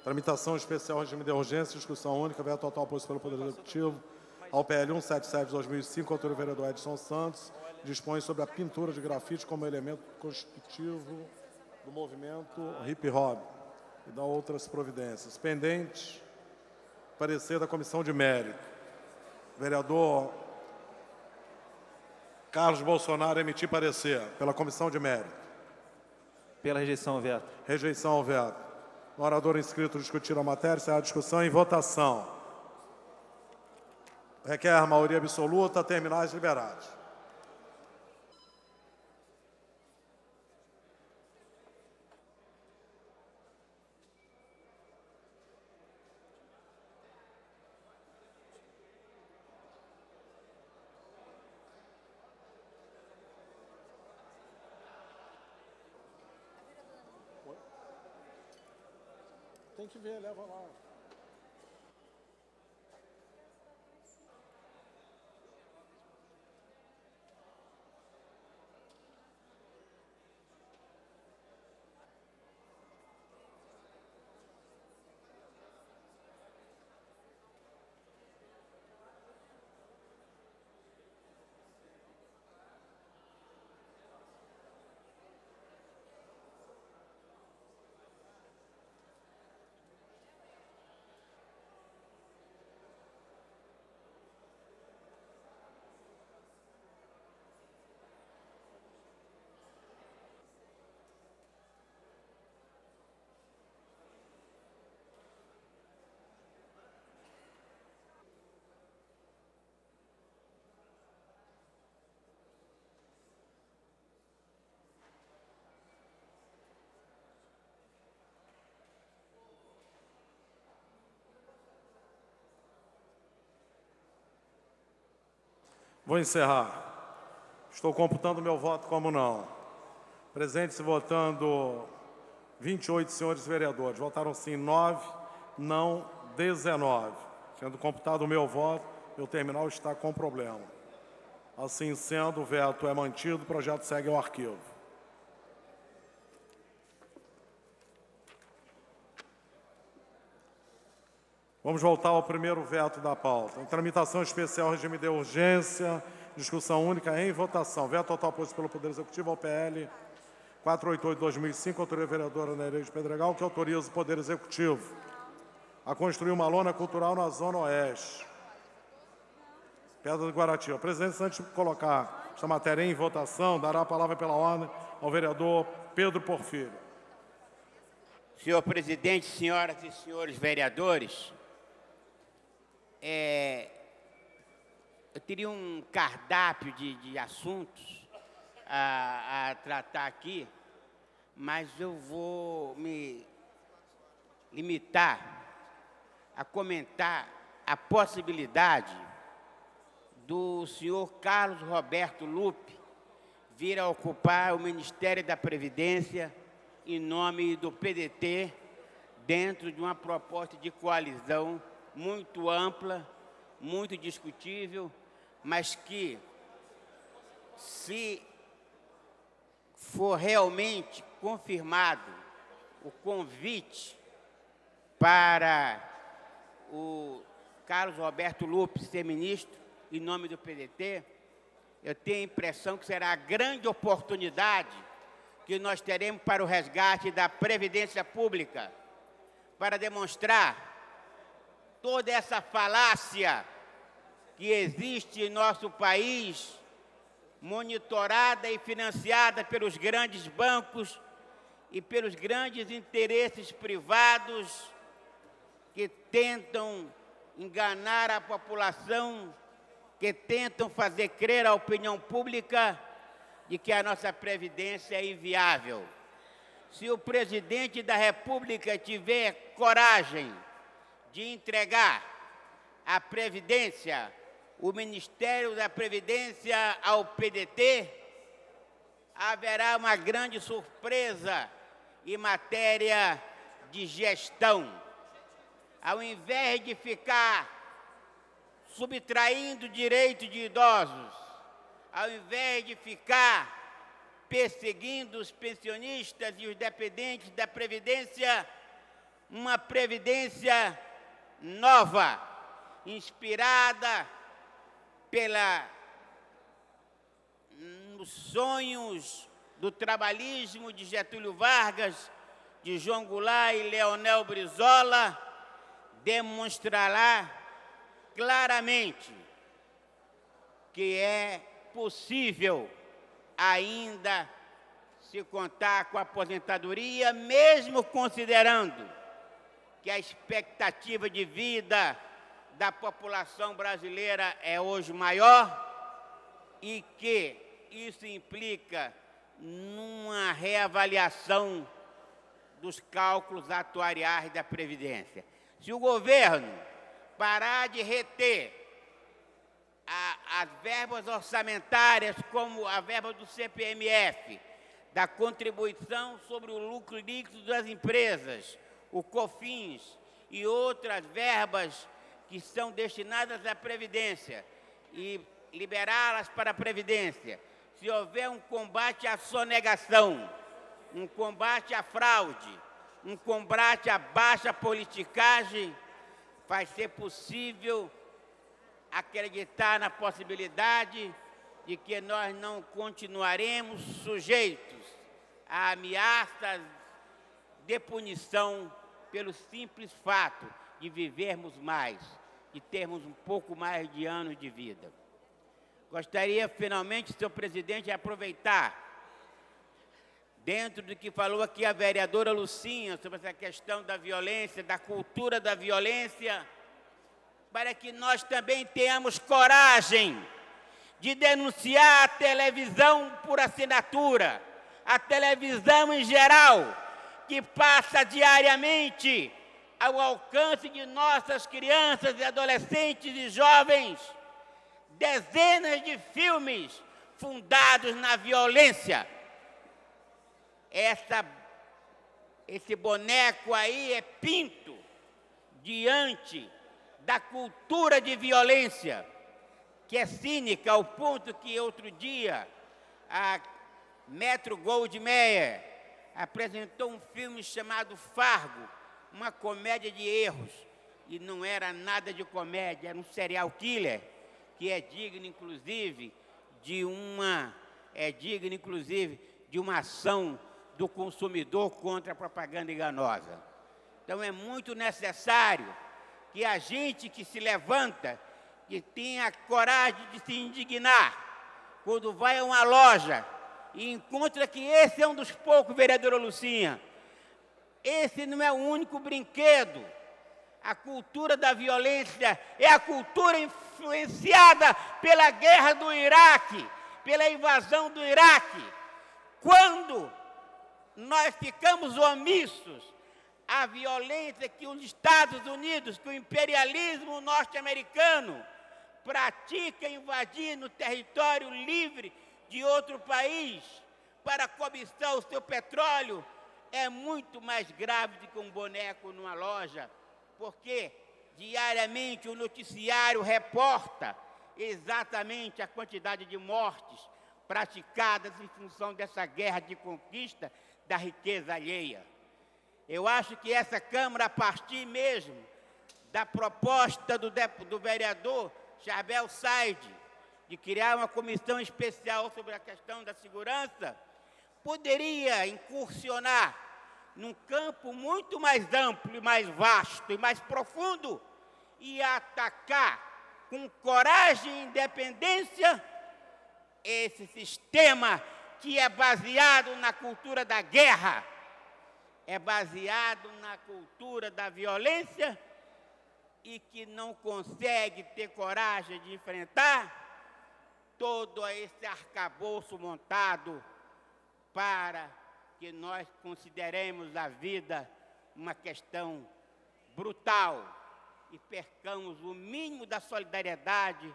S4: Tramitação especial, regime de urgência, discussão única, veto total posto pelo Poder Executivo ao PL 177/2005, autor o vereador Edson Santos, dispõe sobre a pintura de grafite como elemento constitutivo do movimento hip-hop e dá outras providências. Pendente, parecer da Comissão de Mérito. Vereador Carlos Bolsonaro emitir parecer pela Comissão de Mérito.
S8: Pela rejeição ao veto.
S4: Rejeição ao veto. O orador inscrito discutir a matéria, será a discussão em votação. Requer maioria absoluta, terminais liberados. Tem que ver, leva lá. Vou encerrar. Estou computando meu voto como não. Presente-se votando 28 senhores vereadores. Votaram sim 9, não 19. Sendo computado o meu voto, meu terminal está com problema. Assim sendo, o veto é mantido, o projeto segue ao arquivo. Vamos voltar ao primeiro veto da pauta. Em tramitação especial, regime de urgência, discussão única em votação. Veto total posto pelo Poder Executivo ao PL 488/2005, autoria vereadora Nereide Pedregal, que autoriza o Poder Executivo a construir uma lona cultural na Zona Oeste. Pedra do Guaratiba. Presidente, antes de colocar esta matéria em votação, dará a palavra pela ordem ao vereador Pedro Porfírio.
S9: Senhor presidente, senhoras e senhores vereadores, eu teria um cardápio de assuntos a tratar aqui, mas eu vou me limitar a comentar a possibilidade do senhor Carlos Roberto Lupe vir a ocupar o Ministério da Previdência em nome do PDT, dentro de uma proposta de coalizão muito ampla, muito discutível, mas que, se for realmente confirmado o convite para o Carlos Roberto Lupe ser ministro em nome do PDT, eu tenho a impressão que será a grande oportunidade que nós teremos para o resgate da Previdência Pública, para demonstrar toda essa falácia que existe em nosso país, monitorada e financiada pelos grandes bancos e pelos grandes interesses privados que tentam enganar a população, que tentam fazer crer à opinião pública de que a nossa Previdência é inviável. Se o presidente da República tiver coragem de entregar a Previdência, o Ministério da Previdência ao PDT, haverá uma grande surpresa em matéria de gestão. Ao invés de ficar subtraindo direitos de idosos, ao invés de ficar perseguindo os pensionistas e os dependentes da Previdência, uma Previdência nova, inspirada nos sonhos do trabalhismo de Getúlio Vargas, de João Goulart e Leonel Brizola, demonstrará claramente que é possível ainda se contar com a aposentadoria, mesmo considerando que a expectativa de vida da população brasileira é hoje maior e que isso implica numa reavaliação dos cálculos atuariais da Previdência. Se o governo parar de reter as verbas orçamentárias, como a verba do CPMF, da contribuição sobre o lucro líquido das empresas, o COFINS e outras verbas que são destinadas à Previdência, e liberá-las para a Previdência, se houver um combate à sonegação, um combate à fraude, um combate à baixa politicagem, vai ser possível acreditar na possibilidade de que nós não continuaremos sujeitos a ameaças de punição pelo simples fato de vivermos mais, de termos um pouco mais de anos de vida. Gostaria, finalmente, senhor presidente, de aproveitar, dentro do que falou aqui a vereadora Lucinha, sobre essa questão da violência, da cultura da violência, para que nós também tenhamos coragem de denunciar a televisão por assinatura, a televisão em geral, que passa diariamente ao alcance de nossas crianças e adolescentes e jovens, dezenas de filmes fundados na violência. Esse boneco aí é pinto diante da cultura de violência, que é cínica, ao ponto que outro dia a Metro-Goldwyn-Mayer apresentou um filme chamado Fargo, uma comédia de erros, e não era nada de comédia, era um serial killer, que é digno, inclusive, de uma ação do consumidor contra a propaganda enganosa. Então, é muito necessário que a gente que se levanta, que tenha coragem de se indignar, quando vai a uma loja e encontra que esse é um dos poucos, vereadora Lucinha, esse não é o único brinquedo. A cultura da violência é a cultura influenciada pela guerra do Iraque, pela invasão do Iraque. Quando nós ficamos omissos à violência que os Estados Unidos, que o imperialismo norte-americano pratica invadindo o território livre de outro país para cobiçar o seu petróleo, é muito mais grave do que um boneco numa loja, porque diariamente o noticiário reporta exatamente a quantidade de mortes praticadas em função dessa guerra de conquista da riqueza alheia. Eu acho que essa Câmara, a partir mesmo da proposta do vereador Charbel Said, de criar uma comissão especial sobre a questão da segurança, poderia incursionar num campo muito mais amplo e mais vasto e mais profundo e atacar com coragem e independência esse sistema que é baseado na cultura da guerra, é baseado na cultura da violência e que não consegue ter coragem de enfrentar todo esse arcabouço montado para que nós consideremos a vida uma questão brutal e percamos o mínimo da solidariedade,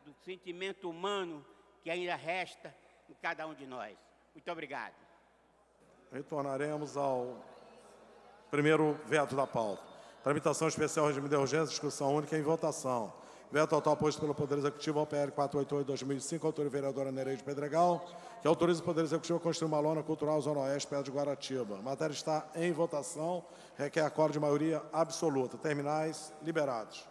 S9: do sentimento humano que ainda resta em cada um de nós. Muito obrigado.
S4: Retornaremos ao primeiro veto da pauta. Tramitação especial, regime de urgência, discussão única em votação. Veto total posto pelo Poder Executivo ao PL 488/2005, autor e vereadora Nereide Pedregal, que autoriza o Poder Executivo a construir uma lona cultural Zona Oeste, perto de Guaratiba. A matéria está em votação, requer acordo de maioria absoluta. Terminais liberados.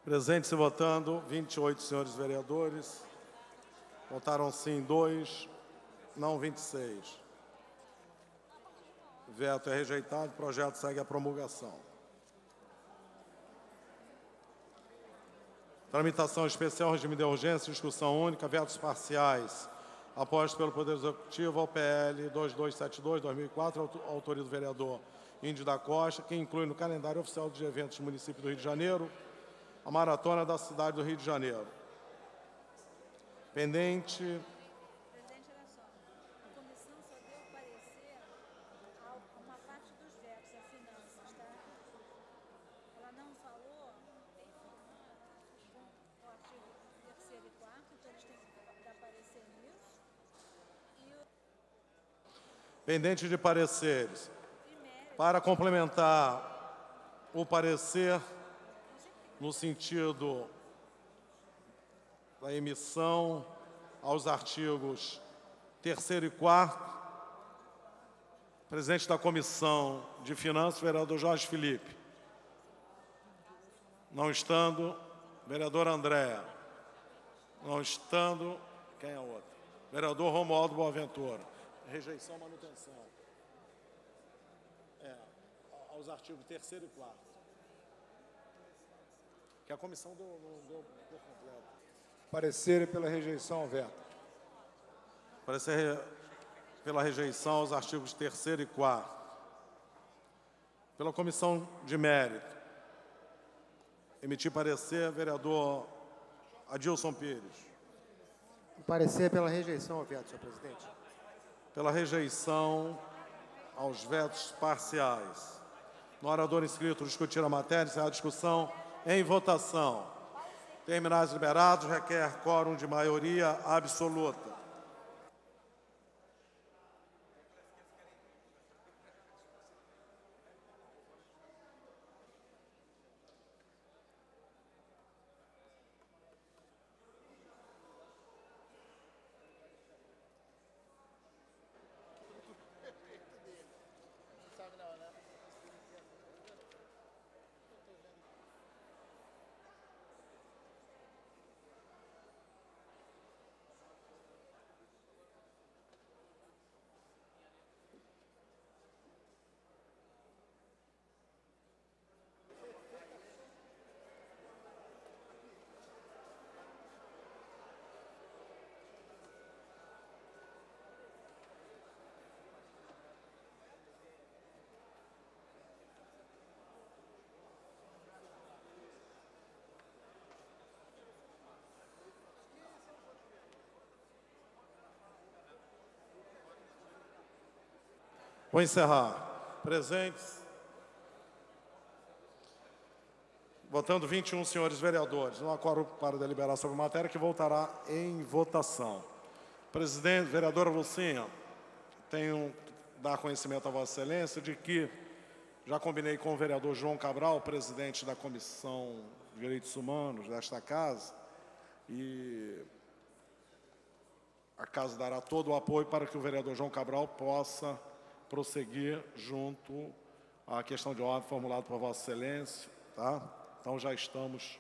S4: Presentes e votando, 28 senhores vereadores. Votaram sim 2, não 26. Veto é rejeitado, o projeto segue a promulgação. Tramitação especial, regime de urgência, discussão única, vetos parciais. Apostos pelo Poder Executivo ao PL 2272/2004, autoria do vereador Índio da Costa, que inclui no calendário oficial de eventos do município do Rio de Janeiro a Maratona da cidade do Rio de Janeiro. Pendente.
S10: Presidente, olha só. A comissão só deu parecer a uma parte dos vetos, a finanças, tá? Ela não falou com o artigo 3º e 4º, então eles têm que dar parecer nisso.
S4: Pendente de pareceres. Para complementar o parecer no sentido da emissão aos artigos 3º e 4º, presidente da Comissão de Finanças, vereador Jorge Felipe. Não estando, vereador André. Não estando, quem é o outro? Vereador Romualdo Boaventura. Rejeição, manutenção. Aos artigos 3º e 4º. Que a comissão não deu por completo.
S3: Parecer pela rejeição ao veto.
S4: Parecer pela rejeição aos artigos 3º e 4º. Pela comissão de mérito. Emitir parecer, vereador Adilson Pires.
S5: Parecer pela rejeição ao veto, senhor presidente.
S4: Pela rejeição aos vetos parciais. No orador inscrito discutir a matéria, encerrar a discussão. Em votação. Terminais liberados, requer quórum de maioria absoluta. Vou encerrar. Presentes. Votando 21 senhores vereadores. Não há quórum para deliberar sobre a matéria, que voltará em votação. Presidente, vereadora Lucinha, tenho que dar conhecimento a Vossa Excelência de que já combinei com o vereador João Cabral, presidente da Comissão de Direitos Humanos desta casa, e a casa dará todo o apoio para que o vereador João Cabral possa prosseguir junto à questão de ordem formulada por Vossa Excelência, tá? Então já estamos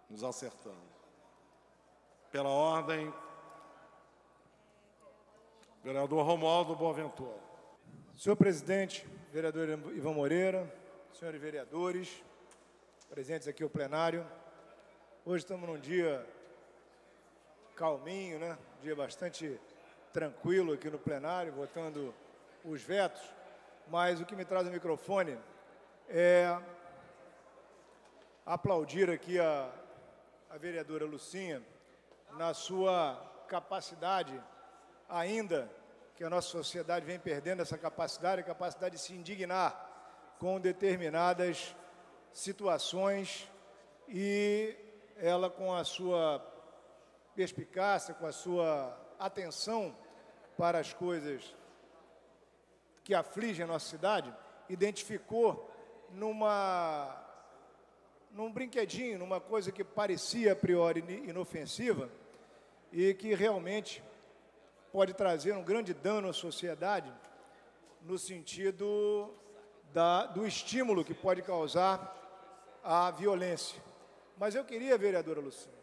S4: nos acertando. Pela ordem, vereador Romualdo Boaventura.
S11: Senhor presidente, vereador Ivan Moreira, senhores vereadores, presentes aqui ao plenário, hoje estamos num dia calminho, né? Um dia bastante tranquilo aqui no plenário, votando os vetos, mas o que me traz o microfone é aplaudir aqui a vereadora Lucinha na sua capacidade, ainda que a nossa sociedade vem perdendo essa capacidade, a capacidade de se indignar com determinadas situações, e ela, com a sua perspicácia, com a sua atenção para as coisas que afligem a nossa cidade, identificou num brinquedinho, numa coisa que parecia a priori inofensiva e que realmente pode trazer um grande dano à sociedade no sentido do estímulo que pode causar a violência. Mas eu queria, vereadora Lucinha,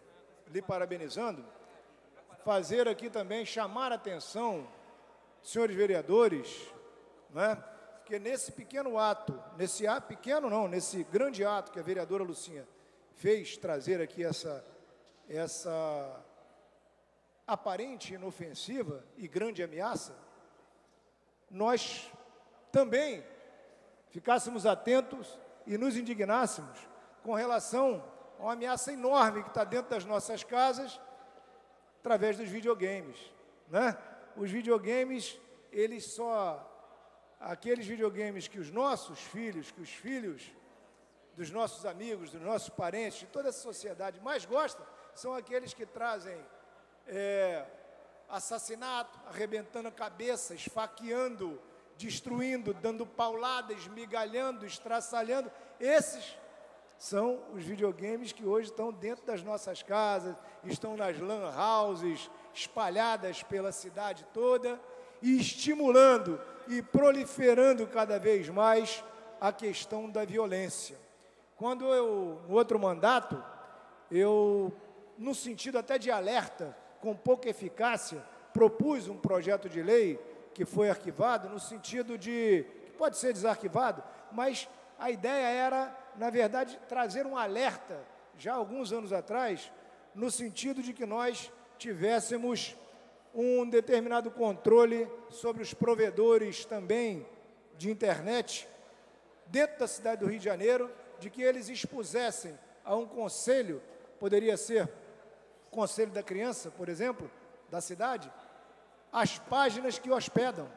S11: lhe parabenizando, fazer aqui também, chamar a atenção, senhores vereadores, né, que nesse pequeno ato, nesse grande ato que a vereadora Lucinha fez, trazer aqui essa aparente inofensiva e grande ameaça, nós também ficássemos atentos e nos indignássemos com relação a uma ameaça enorme que está dentro das nossas casas, através dos videogames, né? Os videogames, aqueles videogames que os nossos filhos, que os filhos dos nossos amigos, dos nossos parentes, de toda a sociedade mais gostam, são aqueles que trazem assassinato, arrebentando a cabeça, esfaqueando, destruindo, dando paulada, esmigalhando, estraçalhando. Esses são os videogames que hoje estão dentro das nossas casas, estão nas lan houses, espalhadas pela cidade toda, e estimulando e proliferando cada vez mais a questão da violência. Quando no outro mandato, no sentido até de alerta, com pouca eficácia, propus um projeto de lei que foi arquivado, no sentido que pode ser desarquivado, mas a ideia era, na verdade, trazer um alerta, já há alguns anos atrás, no sentido de que nós tivéssemos um determinado controle sobre os provedores também de internet, dentro da cidade do Rio de Janeiro, de que eles expusessem a um conselho, poderia ser o Conselho da Criança, por exemplo, da cidade, as páginas que hospedam,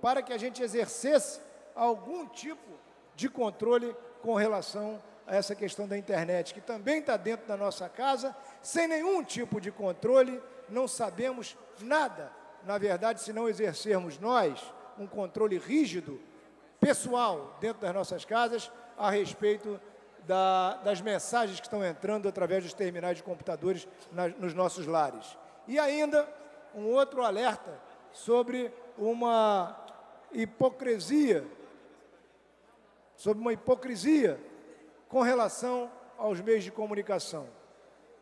S11: para que a gente exercesse algum tipo de controle com relação a essa questão da internet, que também está dentro da nossa casa, sem nenhum tipo de controle, não sabemos nada, na verdade, se não exercermos nós um controle rígido, pessoal, dentro das nossas casas, a respeito das mensagens que estão entrando através dos terminais de computadores nos nossos lares. E ainda, um outro alerta sobre uma hipocrisia com relação aos meios de comunicação.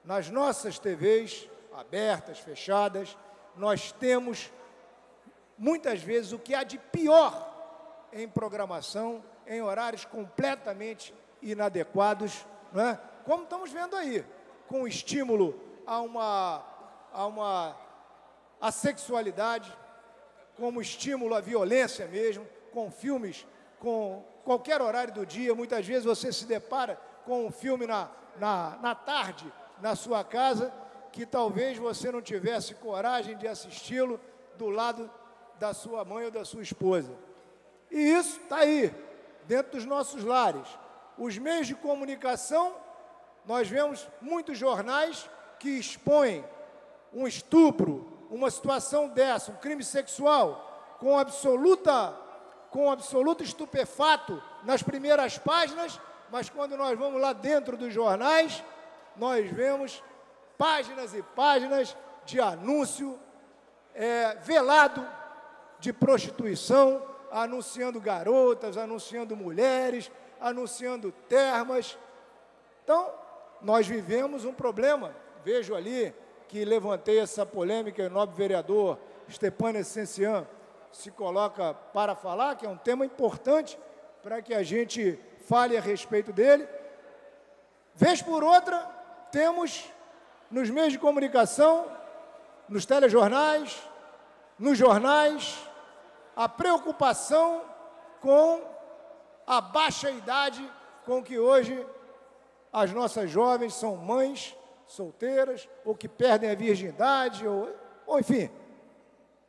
S11: Nas nossas TVs, abertas, fechadas, nós temos, muitas vezes, o que há de pior em programação, em horários completamente inadequados, né? Como estamos vendo aí, com estímulo à sexualidade, como estímulo à violência mesmo, com filmes, com qualquer horário do dia. Muitas vezes você se depara com um filme na tarde, na sua casa, que talvez você não tivesse coragem de assisti-lo do lado da sua mãe ou da sua esposa. E isso está aí, dentro dos nossos lares. Os meios de comunicação, nós vemos muitos jornais que expõem um estupro, uma situação dessa, um crime sexual, com absoluto estupefato nas primeiras páginas, mas quando nós vamos lá dentro dos jornais, nós vemos páginas e páginas de anúncio velado de prostituição, anunciando garotas, anunciando mulheres, anunciando termas. Então, nós vivemos um problema. Vejo ali que levantei essa polêmica, o nobre vereador Stepan Essencian se coloca para falar, que é um tema importante para que a gente fale a respeito dele. Vez por outra, temos nos meios de comunicação, nos telejornais, nos jornais, a preocupação com a baixa idade com que hoje as nossas jovens são mães solteiras, ou que perdem a virgindade, ou enfim,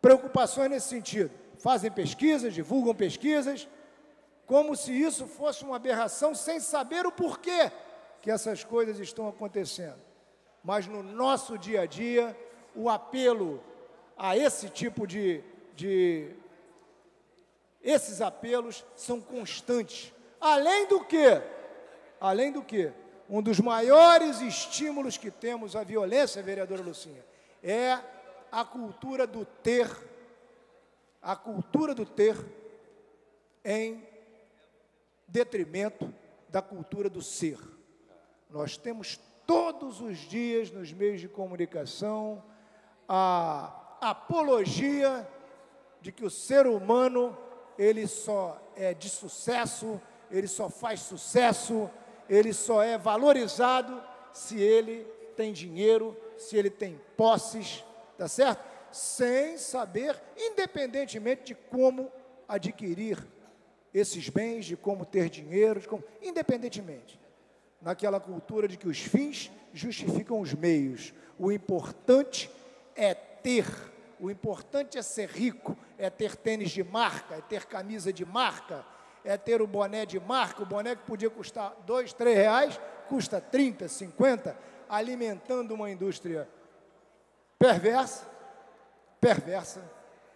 S11: preocupações nesse sentido. Fazem pesquisas, divulgam pesquisas, como se isso fosse uma aberração, sem saber o porquê que essas coisas estão acontecendo. Mas no nosso dia a dia, o apelo a esse tipo esses apelos são constantes. Além do que, um dos maiores estímulos que temos à violência, vereadora Lucinha, é a cultura do ter em detrimento da cultura do ser. Nós temos todos os dias nos meios de comunicação a apologia de que o ser humano ele só é de sucesso, ele só faz sucesso, ele só é valorizado se ele tem dinheiro, se ele tem posses, tá certo? Sem saber, independentemente de como adquirir esses bens, de como ter dinheiro, independentemente, naquela cultura de que os fins justificam os meios. O importante é ter, o importante é ser rico, é ter tênis de marca, é ter camisa de marca, é ter o boné de marca, o boné que podia custar R$2, R$3, custa 30, 50, alimentando uma indústria perversa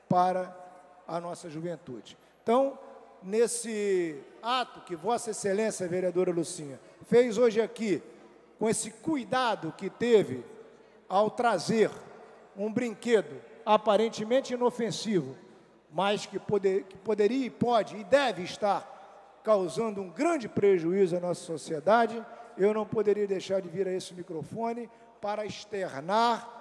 S11: para a nossa juventude. Então, nesse ato que Vossa Excelência, vereadora Lucinha, fez hoje aqui, com esse cuidado que teve ao trazer um brinquedo aparentemente inofensivo, mas que poderia e pode e deve estar causando um grande prejuízo à nossa sociedade, eu não poderia deixar de vir a esse microfone para externar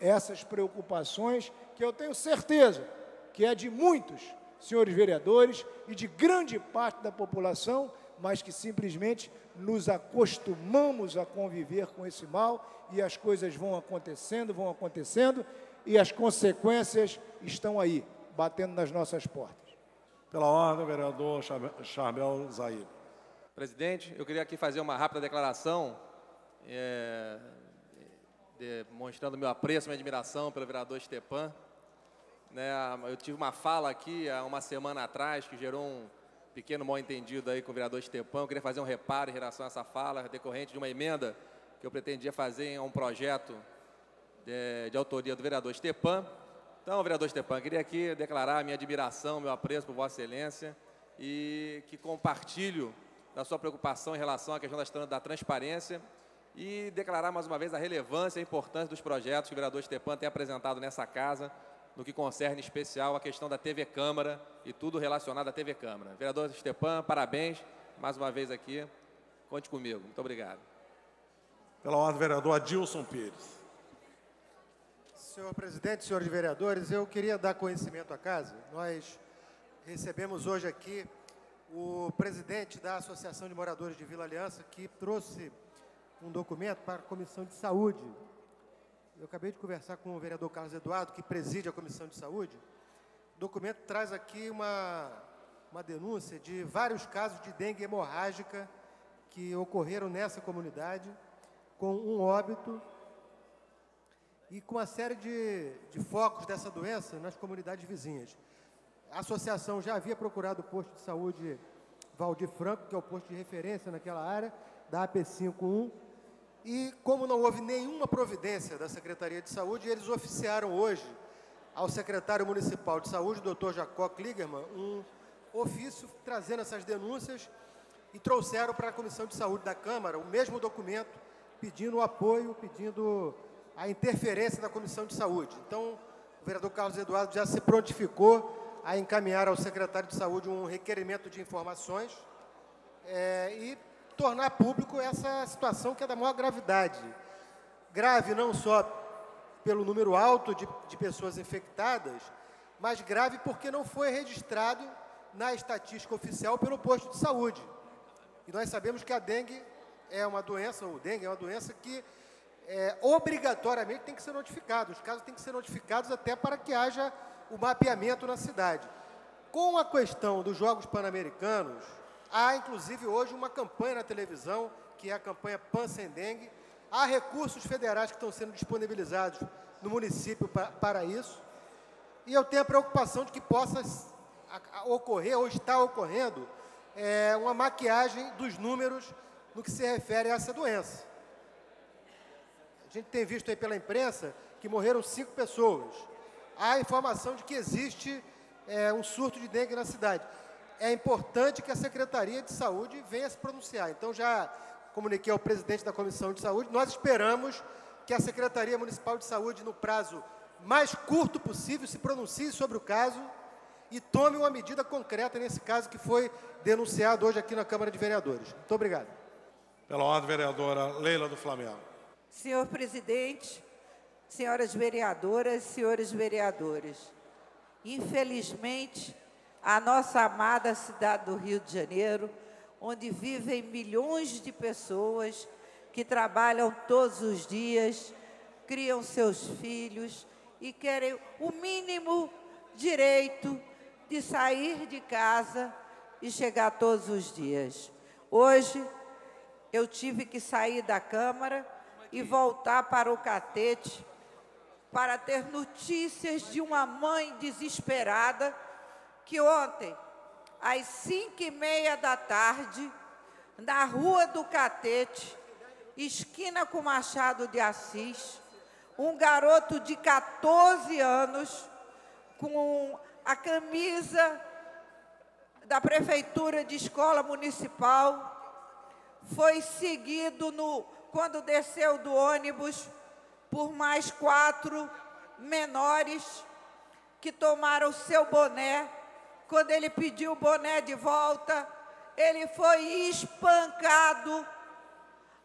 S11: essas preocupações, que eu tenho certeza que é de muitos senhores vereadores e de grande parte da população, mas que simplesmente nos acostumamos a conviver com esse mal e as coisas vão acontecendo e as consequências estão aí, batendo nas nossas portas.
S4: Pela ordem, vereador Charbel Zahir.
S7: Presidente, eu queria aqui fazer uma rápida declaração, demonstrando meu apreço, minha admiração pelo vereador Stepan. Eu tive uma fala aqui há uma semana atrás que gerou um pequeno mal-entendido aí com o vereador Stepan. Eu queria fazer um reparo em relação a essa fala, decorrente de uma emenda que eu pretendia fazer em um projeto de autoria do vereador Stepan. Então, vereador Stepan, queria aqui declarar a minha admiração, meu apreço por Vossa Excelência e que compartilho da sua preocupação em relação à questão da transparência e declarar mais uma vez a relevância e a importância dos projetos que o vereador Stepan tem apresentado nessa casa, no que concerne em especial a questão da TV Câmara e tudo relacionado à TV Câmara. Vereador Stepan, parabéns mais uma vez aqui. Conte comigo. Muito obrigado.
S4: Pela ordem, vereador Adilson Pires.
S5: Senhor presidente, senhores vereadores, eu queria dar conhecimento à casa. Nós recebemos hoje aqui o presidente da Associação de Moradores de Vila Aliança, que trouxe um documento para a Comissão de Saúde. Eu acabei de conversar com o vereador Carlos Eduardo, que preside a Comissão de Saúde. O documento traz aqui uma denúncia de vários casos de dengue hemorrágica que ocorreram nessa comunidade, com um óbito. e com uma série de focos dessa doença nas comunidades vizinhas. A associação já havia procurado o posto de saúde Valdir Franco, que é o posto de referência naquela área, da AP51, e como não houve nenhuma providência da Secretaria de Saúde, eles oficiaram hoje ao secretário municipal de saúde, Dr. Jacó Kligerman, um ofício trazendo essas denúncias e trouxeram para a Comissão de Saúde da Câmara o mesmo documento pedindo o apoio, pedindo a interferência da Comissão de Saúde. Então, o vereador Carlos Eduardo já se prontificou a encaminhar ao secretário de Saúde um requerimento de informações e tornar público essa situação que é da maior gravidade. Grave não só pelo número alto de pessoas infectadas, mas grave porque não foi registrado na estatística oficial pelo posto de saúde. E nós sabemos que a dengue é uma doença, o dengue é uma doença que obrigatoriamente tem que ser notificado. Os casos têm que ser notificados até para que haja o mapeamento na cidade. Com a questão dos Jogos Pan-Americanos, há inclusive hoje uma campanha na televisão, que é a campanha Pan Sem Dengue. Há recursos federais que estão sendo disponibilizados no município para isso. E eu tenho a preocupação de que possa ocorrer, ou está ocorrendo, uma maquiagem dos números no que se refere a essa doença. A gente tem visto aí pela imprensa que morreram 5 pessoas. Há informação de que existe um surto de dengue na cidade. É importante que a Secretaria de Saúde venha se pronunciar. Então, já comuniquei ao presidente da Comissão de Saúde, nós esperamos que a Secretaria Municipal de Saúde, no prazo mais curto possível, se pronuncie sobre o caso e tome uma medida concreta nesse caso que foi denunciado hoje aqui na Câmara de Vereadores. Muito obrigado.
S4: Pela ordem, vereadora Leila do Flamengo.
S12: Senhor presidente, senhoras vereadoras, senhores vereadores, infelizmente, a nossa amada cidade do Rio de Janeiro, onde vivem milhões de pessoas que trabalham todos os dias, criam seus filhos e querem o mínimo direito de sair de casa e chegar todos os dias. Hoje, eu tive que sair da Câmara e voltar para o Catete para ter notícias de uma mãe desesperada que ontem, às 5h30 da tarde, na Rua do Catete, esquina com Machado de Assis, um garoto de 14 anos, com a camisa da Prefeitura de Escola Municipal, foi seguido, quando desceu do ônibus, por mais 4 menores que tomaram seu boné. Quando ele pediu o boné de volta, ele foi espancado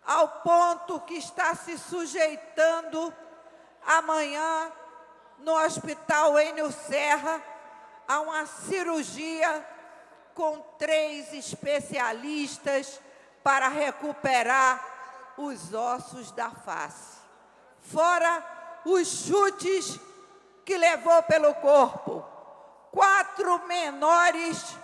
S12: ao ponto que está se sujeitando amanhã no Hospital Enio Serra a uma cirurgia com 3 especialistas para recuperar os ossos da face. Fora os chutes que levou pelo corpo. 4 menores,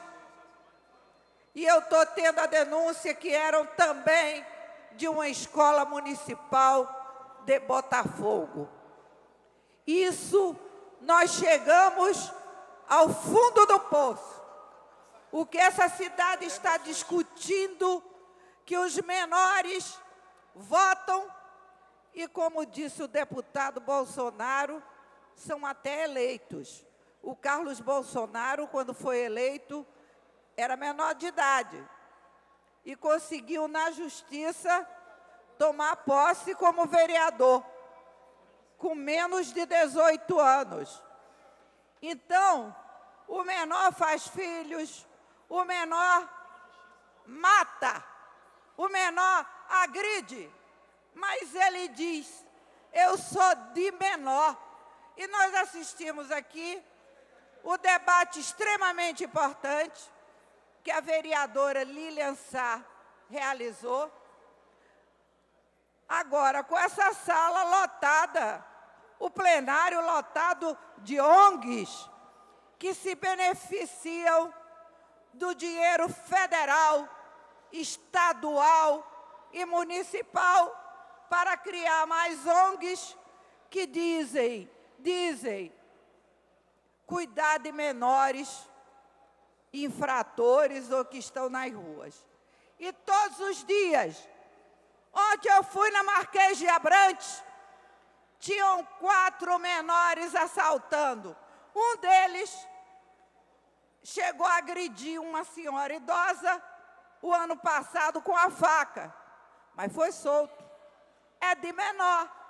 S12: e eu estou tendo a denúncia que eram também de uma escola municipal de Botafogo. Isso, nós chegamos ao fundo do poço. O que essa cidade está discutindo, que os menores votam, e como disse o deputado Bolsonaro, são até eleitos. O Carlos Bolsonaro, quando foi eleito, era menor de idade e conseguiu, na justiça, tomar posse como vereador, com menos de 18 anos. Então, o menor faz filhos, o menor mata, o menor agride, mas ele diz, eu sou de menor. E nós assistimos aqui o debate extremamente importante que a vereadora Lilian Sá realizou. Agora, com essa sala lotada, o plenário lotado de ONGs que se beneficiam do dinheiro federal, estadual e municipal para criar mais ONGs que dizem cuidar de menores infratores ou que estão nas ruas. E todos os dias, ontem eu fui na Marquês de Abrantes, tinham 4 menores assaltando. Um deles chegou a agredir uma senhora idosa o ano passado com a faca, mas foi solto. É de menor.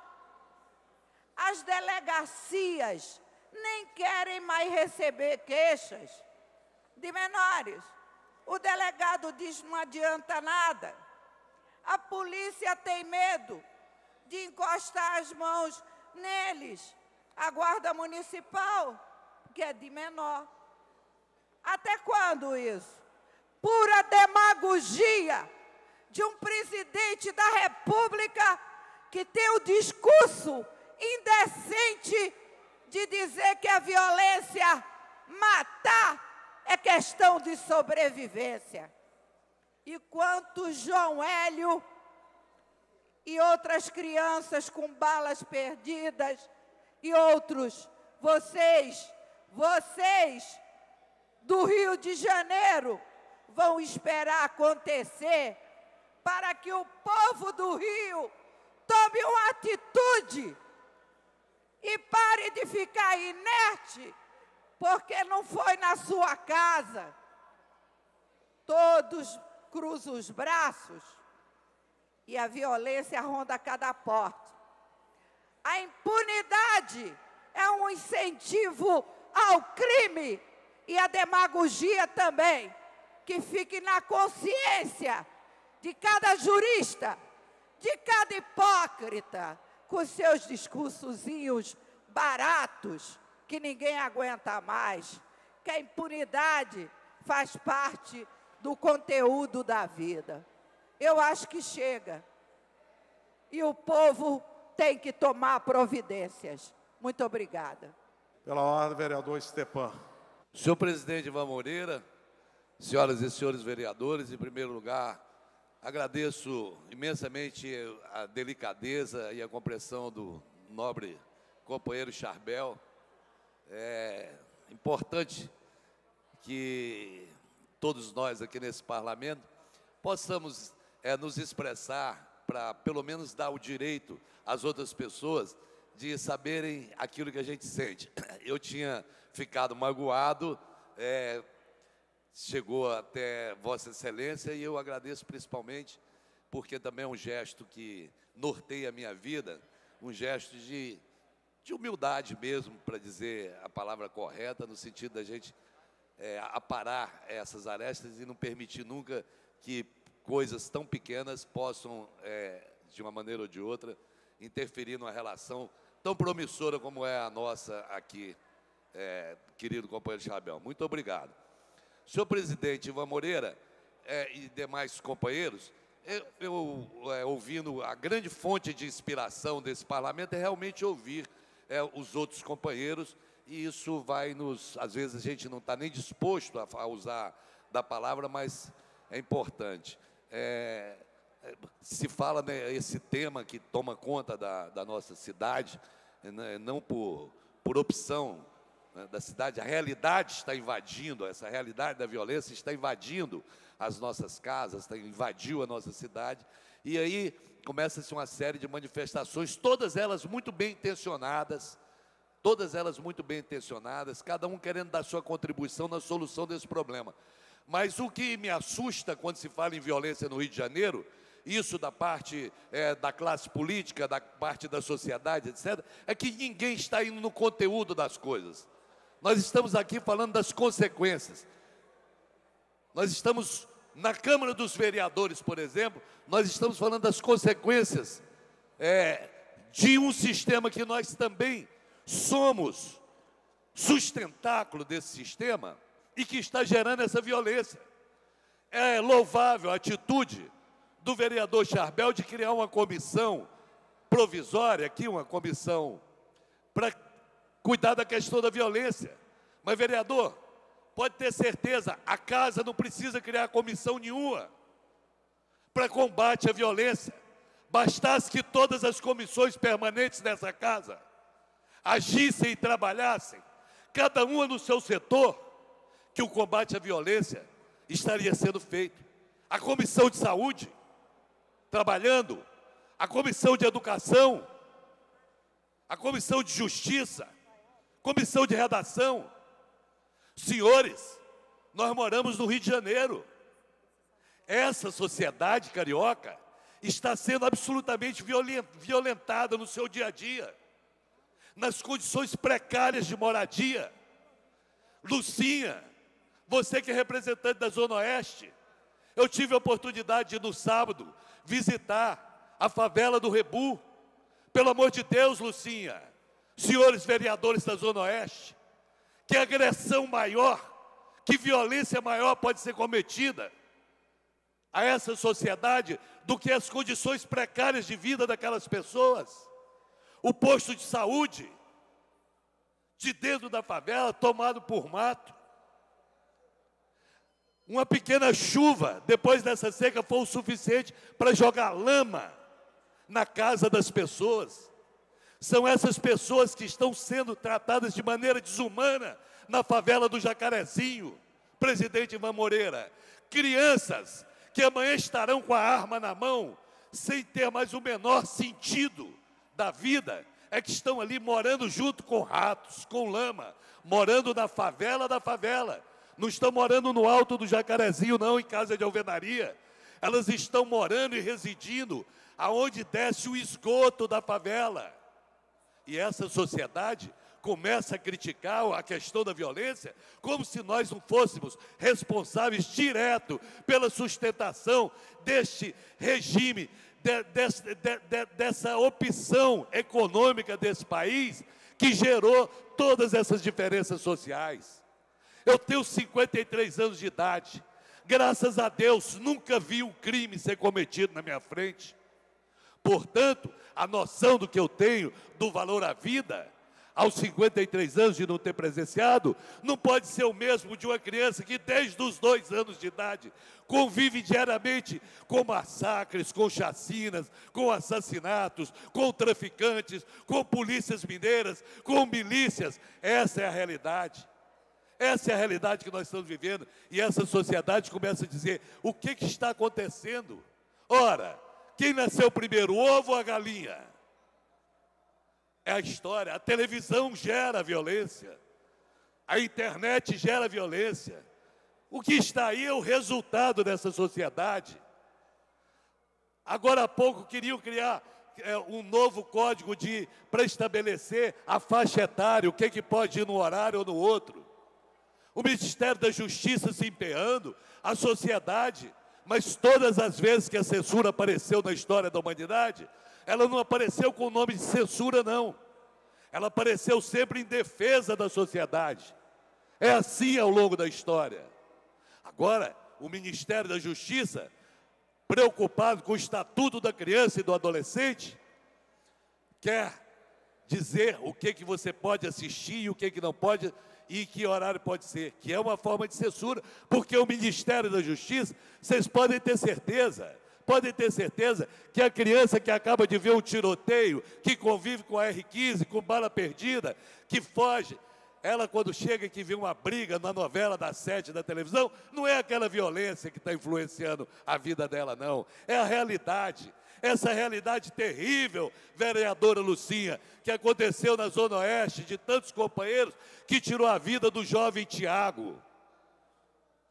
S12: As delegacias nem querem mais receber queixas de menores. O delegado diz que não adianta nada. A polícia tem medo de encostar as mãos neles. A guarda municipal, que é de menor. Até quando isso? Pura demagogia de um presidente da República que tem o discurso indecente de dizer que a violência matar é questão de sobrevivência. E quanto João Hélio e outras crianças com balas perdidas e outros, vocês do Rio de Janeiro vão esperar acontecer para que o povo do Rio tome uma atitude e pare de ficar inerte, porque não foi na sua casa. Todos cruzam os braços e a violência ronda cada porta. A impunidade é um incentivo ao crime e a demagogia também, que fique na consciência de cada jurista, de cada hipócrita, com seus discursozinhos baratos, que ninguém aguenta mais, que a impunidade faz parte do conteúdo da vida. Eu acho que chega. E o povo tem que tomar providências. Muito obrigada.
S4: Pela ordem, vereador Stepan.
S13: Senhor presidente Ivan Moreira, senhoras e senhores vereadores, em primeiro lugar, agradeço imensamente a delicadeza e a compreensão do nobre companheiro Charbel. É importante que todos nós aqui nesse parlamento possamos nos expressar para, pelo menos, dar o direito às outras pessoas de saberem aquilo que a gente sente. Eu tinha ficado magoado, chegou até Vossa Excelência, e eu agradeço principalmente porque também é um gesto que norteia a minha vida, um gesto de humildade mesmo, para dizer a palavra correta, no sentido da gente aparar essas arestas e não permitir nunca que coisas tão pequenas possam, de uma maneira ou de outra, interferir numa relação tão promissora como é a nossa aqui, querido companheiro Charbel. Muito obrigado. Senhor presidente Ivan Moreira e demais companheiros, ouvindo, a grande fonte de inspiração desse parlamento é realmente ouvir os outros companheiros, e isso vai nos... Às vezes a gente não está nem disposto a usar da palavra, mas é importante. Se fala, né, esse tema que toma conta da nossa cidade, não por opção, né, da cidade, a realidade está invadindo, essa realidade da violência está invadindo as nossas casas, invadiu a nossa cidade, e aí começa-se uma série de manifestações, todas elas muito bem intencionadas, cada um querendo dar sua contribuição na solução desse problema. Mas o que me assusta quando se fala em violência no Rio de Janeiro, isso da parte da classe política, da parte da sociedade, etc., é que ninguém está indo no conteúdo das coisas. Nós estamos aqui falando das consequências. Nós estamos na Câmara dos Vereadores, por exemplo, nós estamos falando das consequências de um sistema que nós também somos sustentáculo desse sistema e que está gerando essa violência. É louvável a atitude do vereador Charbel de criar uma comissão provisória aqui, uma comissão para cuidar da questão da violência. Mas, vereador, pode ter certeza, a casa não precisa criar comissão nenhuma para combate à violência. Bastasse que todas as comissões permanentes dessa casa agissem e trabalhassem, cada uma no seu setor, que o combate à violência estaria sendo feito. A Comissão de Saúde, trabalhando, a Comissão de Educação, a Comissão de Justiça, Comissão de Redação. Senhores, nós moramos no Rio de Janeiro. Essa sociedade carioca está sendo absolutamente violentada no seu dia a dia, nas condições precárias de moradia. Lucinha, você que é representante da Zona Oeste, eu tive a oportunidade de, no sábado, visitar a favela do Rebu. Pelo amor de Deus, Lucinha, senhores vereadores da Zona Oeste, que agressão maior, que violência maior pode ser cometida a essa sociedade do que as condições precárias de vida daquelas pessoas? O posto de saúde, de dentro da favela, tomado por mato. Uma pequena chuva, depois dessa seca, foi o suficiente para jogar lama na casa das pessoas. São essas pessoas que estão sendo tratadas de maneira desumana na favela do Jacarezinho, presidente Ivan Moreira. Crianças que amanhã estarão com a arma na mão, sem ter mais o menor sentido da vida, é que estão ali morando junto com ratos, com lama, morando na favela da favela. Não estão morando no alto do Jacarezinho, não, em casa de alvenaria. Elas estão morando e residindo aonde desce o esgoto da favela. E essa sociedade começa a criticar a questão da violência como se nós não fôssemos responsáveis direto pela sustentação deste regime, dessa opção econômica desse país que gerou todas essas diferenças sociais. Eu tenho 53 anos de idade. Graças a Deus, nunca vi um crime ser cometido na minha frente. Portanto, a noção do que eu tenho do valor à vida, aos 53 anos de não ter presenciado, não pode ser o mesmo de uma criança que desde os 2 anos de idade convive diariamente com massacres, com chacinas, com assassinatos, com traficantes, com polícias mineiras, com milícias. Essa é a realidade. Essa é a realidade que nós estamos vivendo. E essa sociedade começa a dizer: o que está acontecendo? Ora, quem nasceu primeiro, o ovo ou a galinha? É a história. A televisão gera violência. A internet gera violência. O que está aí é o resultado dessa sociedade. Agora há pouco queriam criar um novo código para estabelecer a faixa etária, o que pode ir no horário ou no outro. O Ministério da Justiça se empenhando, a sociedade, mas todas as vezes que a censura apareceu na história da humanidade, ela não apareceu com o nome de censura, não. Ela apareceu sempre em defesa da sociedade. É assim ao longo da história. Agora, o Ministério da Justiça, preocupado com o Estatuto da Criança e do Adolescente, quer dizer o que você pode assistir e o que não pode e que horário pode ser, que é uma forma de censura, porque o Ministério da Justiça, vocês podem ter certeza que a criança que acaba de ver um tiroteio, que convive com a R15, com bala perdida, que foge, ela quando chega que vê uma briga na novela das 7 da televisão, não é aquela violência que está influenciando a vida dela, não. É a realidade. Essa realidade terrível, vereadora Lucinha, que aconteceu na Zona Oeste, de tantos companheiros, que tirou a vida do jovem Tiago,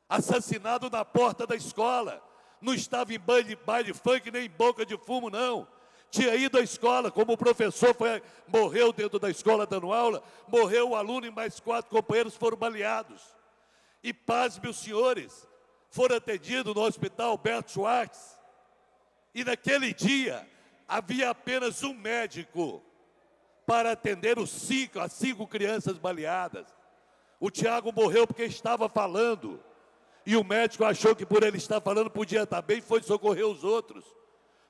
S13: assassinado na porta da escola. Não estava em baile funk, nem em boca de fumo, não. Tinha ido à escola, como o professor morreu dentro da escola dando aula, morreu o aluno e mais 4 companheiros foram baleados. E pasme os senhores, foram atendidos no hospital Alberto Schwartz. E naquele dia, havia apenas um médico para atender as 5 crianças baleadas. O Tiago morreu porque estava falando. E o médico achou que por ele estar falando podia estar bem, foi socorrer os outros.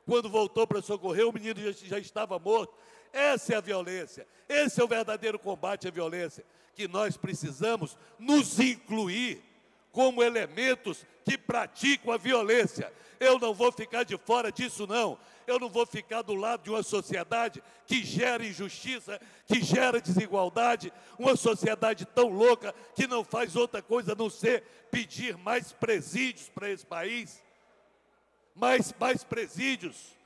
S13: Quando voltou para socorrer, o menino já estava morto. Essa é a violência. Esse é o verdadeiro combate à violência. Que nós precisamos nos incluir como elementos que praticam a violência. Eu não vou ficar de fora disso, não. Eu não vou ficar do lado de uma sociedade que gera injustiça, que gera desigualdade, uma sociedade tão louca que não faz outra coisa a não ser pedir mais presídios para esse país. Mais presídios.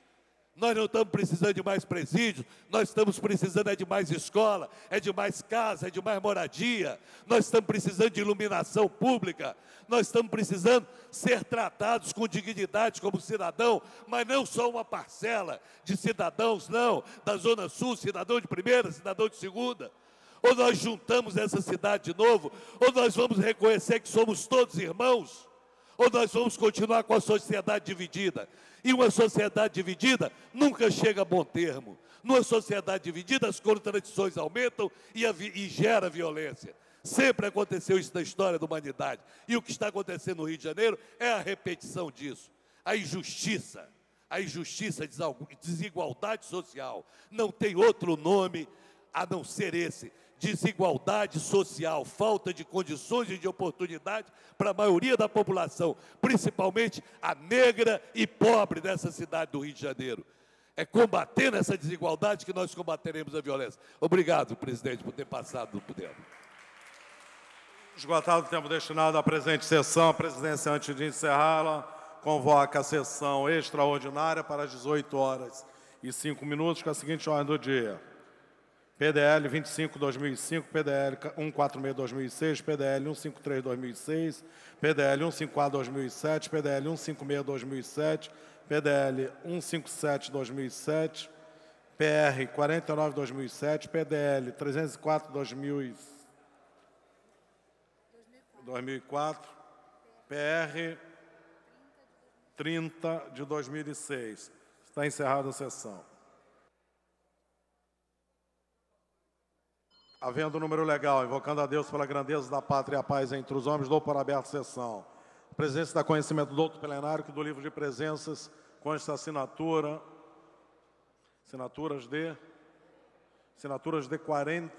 S13: Nós não estamos precisando de mais presídios, nós estamos precisando de mais escola, de mais casa, de mais moradia. Nós estamos precisando de iluminação pública, nós estamos precisando ser tratados com dignidade como cidadão, mas não só uma parcela de cidadãos, não, da Zona Sul, cidadão de primeira, cidadão de segunda. Ou nós juntamos essa cidade de novo, ou nós vamos reconhecer que somos todos irmãos, ou nós vamos continuar com a sociedade dividida. E uma sociedade dividida nunca chega a bom termo. Numa sociedade dividida, as contradições aumentam e gera violência. Sempre aconteceu isso na história da humanidade. E o que está acontecendo no Rio de Janeiro é a repetição disso. A injustiça, a desigualdade social. Não tem outro nome a não ser esse. Desigualdade social, falta de condições e de oportunidade para a maioria da população, principalmente a negra e pobre dessa cidade do Rio de Janeiro. É combatendo essa desigualdade que nós combateremos a violência. Obrigado, presidente, por ter passado do poder.
S4: Esgotado o tempo destinado à presente sessão, a presidência, antes de encerrá-la, convoca a sessão extraordinária para as 18h05, com a seguinte ordem do dia. PDL 25/2005, PDL 146/2006, PDL 153/2006, PDL 154/2007, PDL 156/2007, PDL 157/2007, PR 49/2007, PDL 304/2004, PR 30/2006. Está encerrada a sessão. Havendo número legal, invocando a Deus pela grandeza da pátria e a paz entre os homens, dou por aberta a sessão. A presença dá conhecimento do douto plenário que do livro de presenças consta a assinaturas de 40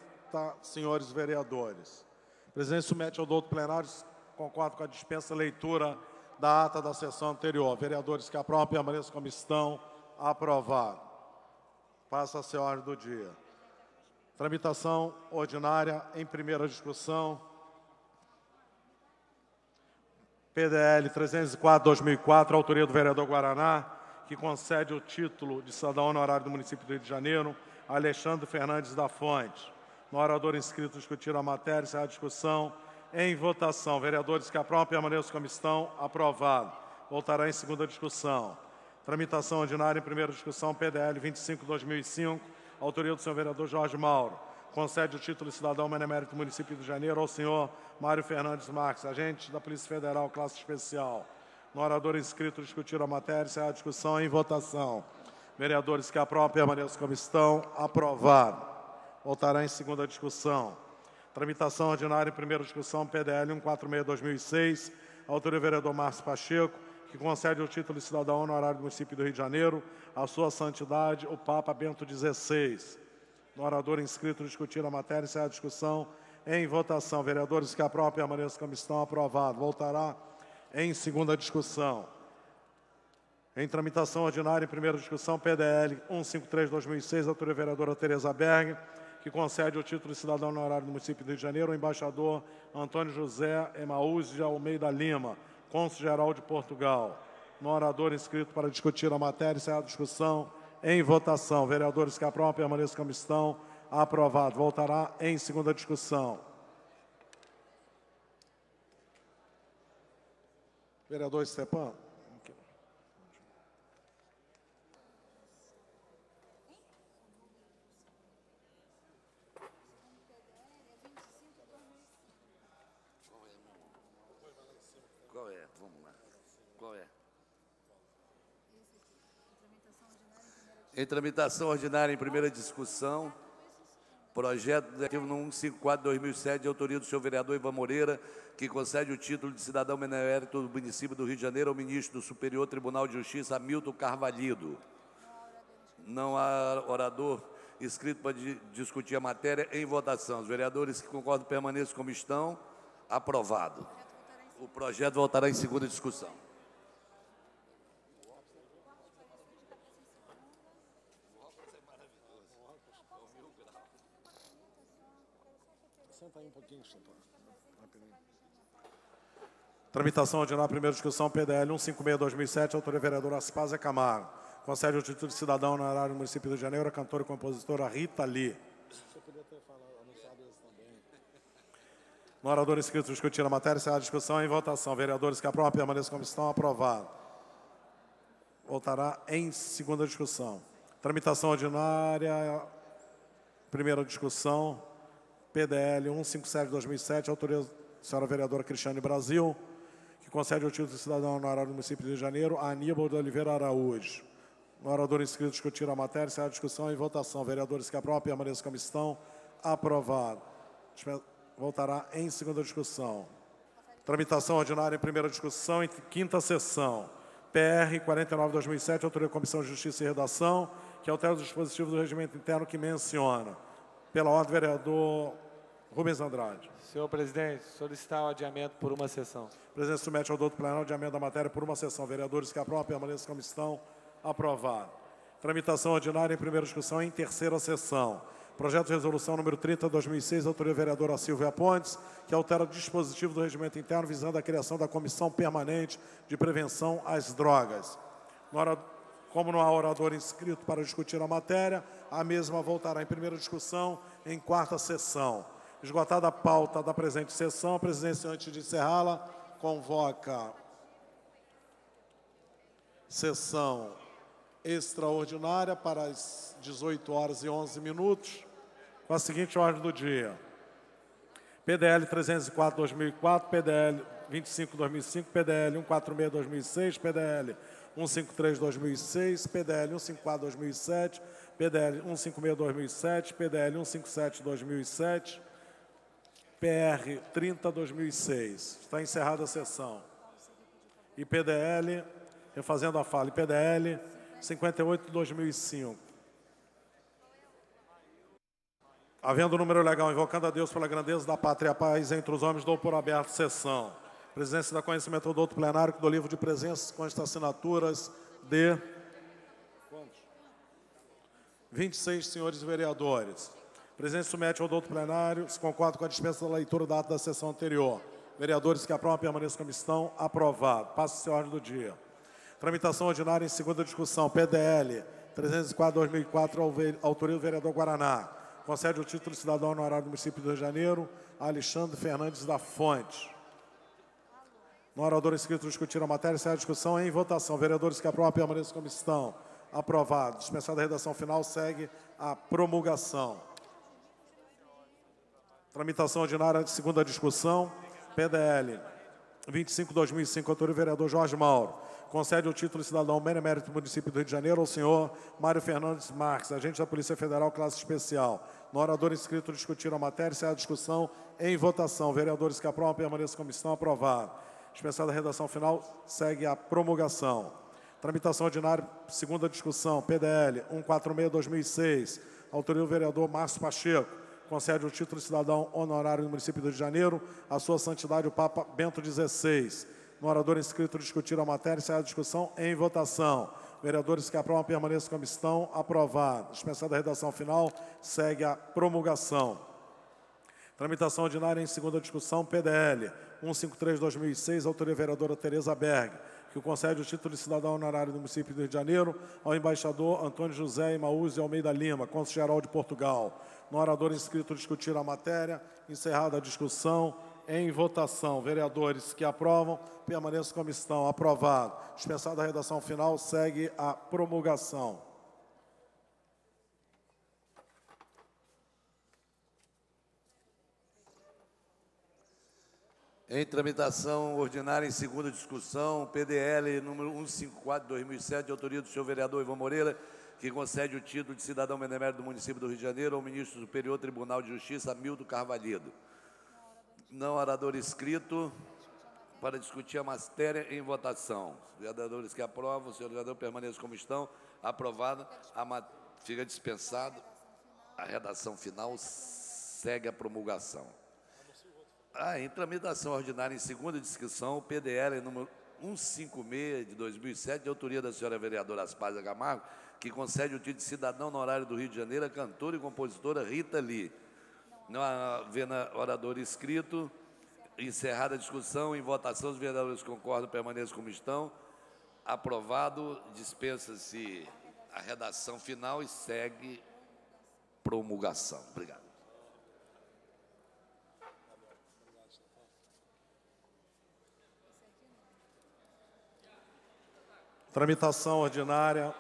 S4: senhores vereadores. A presidência submete ao douto plenário, concordo com a dispensa leitura da ata da sessão anterior. Vereadores que aprovam, permaneçam como estão. Aprovado. Passa-se a ordem do dia. Tramitação ordinária em primeira discussão. PDL 304/2004, autoria do vereador Guaraná, que concede o título de cidadão honorário do município do Rio de Janeiro, Alexandre Fernandes da Fonte. No orador inscrito discutir a matéria, encerrar a discussão. Em votação, vereadores que aprovam, permaneçam como estão. Aprovado. Voltará em segunda discussão. Tramitação ordinária em primeira discussão, PDL 25/2005, autoria do senhor vereador Jorge Mauro. Concede o título de cidadão benemérito do município do Rio de Janeiro ao senhor Mário Fernandes Marques, agente da Polícia Federal, classe especial. No orador inscrito discutir a matéria, encerrar a discussão. Em votação. Vereadores que aprovam, permaneçam como estão. Aprovado. Voltará em segunda discussão. Tramitação ordinária em primeira discussão, PDL 146/2006, autoria do vereador Márcio Pacheco, que concede o título de cidadão honorário do município do Rio de Janeiro, a sua santidade, o Papa Bento XVI. No orador inscrito discutir a matéria, encerrar a discussão. Em votação, vereadores que aprovam, permaneçam como estão. Aprovado. Voltará em segunda discussão. Em tramitação ordinária, em primeira discussão, PDL 153/2006, autoria da vereadora Tereza Berg, que concede o título de cidadão honorário do município do Rio de Janeiro, ao embaixador Antônio José Emaús de Almeida Lima, cônsul-geral de Portugal. No orador inscrito para discutir a matéria, encerrar a discussão. Em votação, vereadores que aprovam, permaneçam como estão. Aprovado. Voltará em segunda discussão. Vereador Stepan.
S13: Qual é? Vamos lá. Qual é? Em tramitação ordinária em primeira discussão, projeto legislativo número 154/2007, de autoria do senhor vereador Ivan Moreira, que concede o título de cidadão benemérito do município do Rio de Janeiro ao ministro do Superior Tribunal de Justiça, Hamilton Carvalhido. Não há orador inscrito para discutir a matéria. Em votação. Os vereadores que concordam permaneçam como estão. Aprovado. O projeto voltará em segunda discussão.
S4: Senta aí um pouquinho, tramitação ordinária, primeira discussão, PDL 156/2007, autoria vereadora Aspásia Camargo. Concede o título de cidadão honorário do município do Rio de Janeiro a cantora e compositora Rita Lee. Você podia ter anunciado isso também. No orador inscrito discutir a matéria, será a discussão em votação. Vereadores que aprovam, permaneçam como estão, aprovado. Voltará em segunda discussão. Tramitação ordinária, primeira discussão, PDL 157/2007, autoria da senhora vereadora Cristiane Brasil, que concede o título de cidadão honorário do município do Rio de Janeiro a Aníbal de Oliveira Araújo. No orador inscrito discutir a matéria, será a discussão em votação. Vereadores que aprovam, permaneçam como estão, aprovado. Voltará em segunda discussão. Tramitação ordinária em primeira discussão, em quinta sessão. PR 49/2007, autoria da Comissão de Justiça e Redação, que altera os dispositivos do regimento interno que menciona. Pela ordem, vereador Rubens Andrade.
S8: Senhor presidente, solicitar o adiamento por uma sessão.
S4: O presidente submete ao doutor plenário o adiamento da matéria por uma sessão. Vereadores que aprovam, permaneçam como estão, aprovado. Tramitação ordinária em primeira discussão em terceira sessão. Projeto de resolução número 30/2006, autoria vereadora Silvia Pontes, que altera o dispositivo do regimento interno visando a criação da Comissão Permanente de Prevenção às Drogas. Como não há orador inscrito para discutir a matéria, a mesma voltará em primeira discussão em quarta sessão. Esgotada a pauta da presente sessão, a presidência, antes de encerrá-la, convoca sessão extraordinária para as 18h11, com a seguinte ordem do dia. PDL 304/2004, PDL 25/2005, PDL 146/2006, PDL 153/2006, PDL 154/2007, PDL 156/2007, PDL 157/2007, PR 30/2006. Está encerrada a sessão. E PDL, refazendo a fala, e PDL 58/2005. Havendo número legal, invocando a Deus pela grandeza da pátria e a paz entre os homens, dou por aberto sessão. Presidência da conhecimento do outro plenário, que do livro de presenças consta assinaturas de 26 senhores vereadores. Presidente submete ao doutor plenário, se concorda com a dispensa da leitura da ata da sessão anterior. Vereadores que aprovam, permaneçam como estão, aprovado. Passa-se a ordem do dia. Tramitação ordinária em segunda discussão, PDL 304/2004, autoria do vereador Guaraná. Concede o título de cidadão honorário do município do Rio de Janeiro a Alexandre Fernandes da Fonte. No orador inscrito discutir a matéria, será a discussão em votação. Vereadores que aprovam, permaneçam como estão, aprovado. Dispensada a redação final, segue a promulgação. Tramitação ordinária de segunda discussão, PDL 25/2005, autoria do vereador Jorge Mauro. Concede o título de cidadão benemérito do município do Rio de Janeiro ao senhor Mário Fernandes Marques, agente da Polícia Federal, classe especial. No orador inscrito discutir a matéria, será a discussão em votação. Vereadores que aprovam, permaneçam como estão, aprovado. Dispensada a redação final, segue a promulgação. Tramitação ordinária, segunda discussão, PDL 146/2006, autoria do vereador Márcio Pacheco. Concede o título de cidadão honorário do município do Rio de Janeiro a sua santidade o Papa Bento XVI. No orador inscrito discutir a matéria, será a discussão em votação. Vereadores que aprovam, permaneçam como estão, aprovado. Dispensada a redação final, segue a promulgação. Tramitação ordinária em segunda discussão, PDL 153/2006, autoria vereadora Tereza Berg, que concede o título de cidadão honorário do município do Rio de Janeiro ao embaixador Antônio José Imaúzio Almeida Lima, cônsul-geral de Portugal. No orador inscrito discutir a matéria, encerrada a discussão, em votação. Vereadores que aprovam, permaneçam como estão, aprovado. Dispensada a redação final, segue a promulgação.
S13: Em tramitação ordinária em segunda discussão, PDL número 154/2007, de autoria do senhor vereador Ivan Moreira, que concede o título de cidadão benemérito do município do Rio de Janeiro ao ministro do Superior Tribunal de Justiça, Hamildo Carvalhido. Não orador inscrito para discutir a matéria em votação. Os vereadores que aprovam, o senhor vereador permaneça como estão, aprovada, fica dispensado. A redação final segue a promulgação. Em tramitação ordinária em segunda discussão, o PDL número 156 de 2007, de autoria da senhora vereadora Aspásia Camargo, que concede o título de cidadão honorário do Rio de Janeiro à cantora e compositora Rita Lee. Não havendo orador inscrito, encerrada a discussão, em votação, os vereadores concordam, permaneçam como estão. Aprovado, dispensa-se a redação final e segue promulgação. Obrigado.
S4: Tramitação ordinária.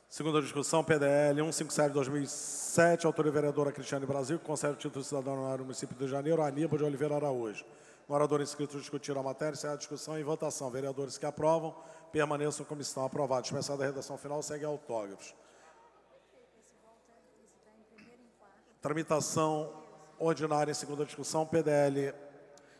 S4: Segunda discussão, PDL 157 de 2007, autoria vereadora Cristiane Brasil, que concede o título de cidadão honorário do município do Rio de Janeiro, Aníbal de Oliveira Araújo. No orador inscrito discutiram a matéria, encerra a discussão e votação. Vereadores que aprovam, permaneçam como estão. Aprovados. Dispensada a redação final, segue autógrafos. Tramitação ordinária em segunda discussão, PDL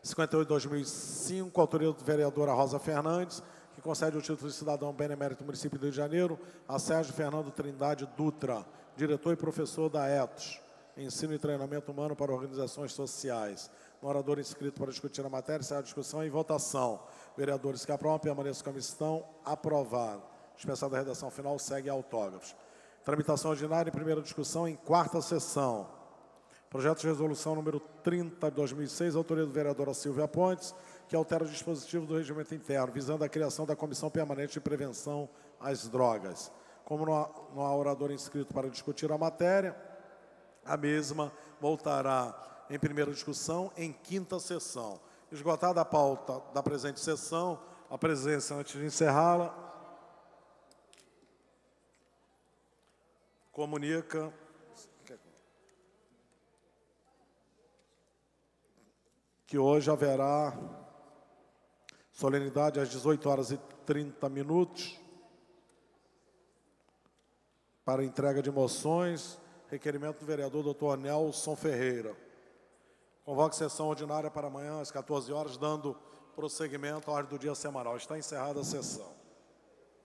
S4: 58 de 2005, autoria do vereadora Rosa Fernandes, que concede o título de cidadão benemérito do município do Rio de Janeiro a Sérgio Fernando Trindade Dutra, diretor e professor da ETOS, Ensino e Treinamento Humano para Organizações Sociais. No orador inscrito para discutir a matéria, será a discussão e votação. Vereadores que aprovam, permaneçam como estão. Aprovado. Dispensada a redação final, segue autógrafos. Tramitação ordinária em primeira discussão em quarta sessão. Projeto de resolução número 30 de 2006, autoria do vereadora Silvia Pontes, que altera o dispositivo do regimento interno, visando a criação da Comissão Permanente de Prevenção às Drogas. Como não há orador inscrito para discutir a matéria, a mesma voltará em primeira discussão em quinta sessão. Esgotada a pauta da presente sessão, a presidência, antes de encerrá-la, comunica que hoje haverá solenidade às 18h30 para entrega de moções, requerimento do vereador Dr. Nelson Ferreira. Convoque sessão ordinária para amanhã às 14 horas, dando prosseguimento à ordem do dia semanal. Está encerrada a sessão.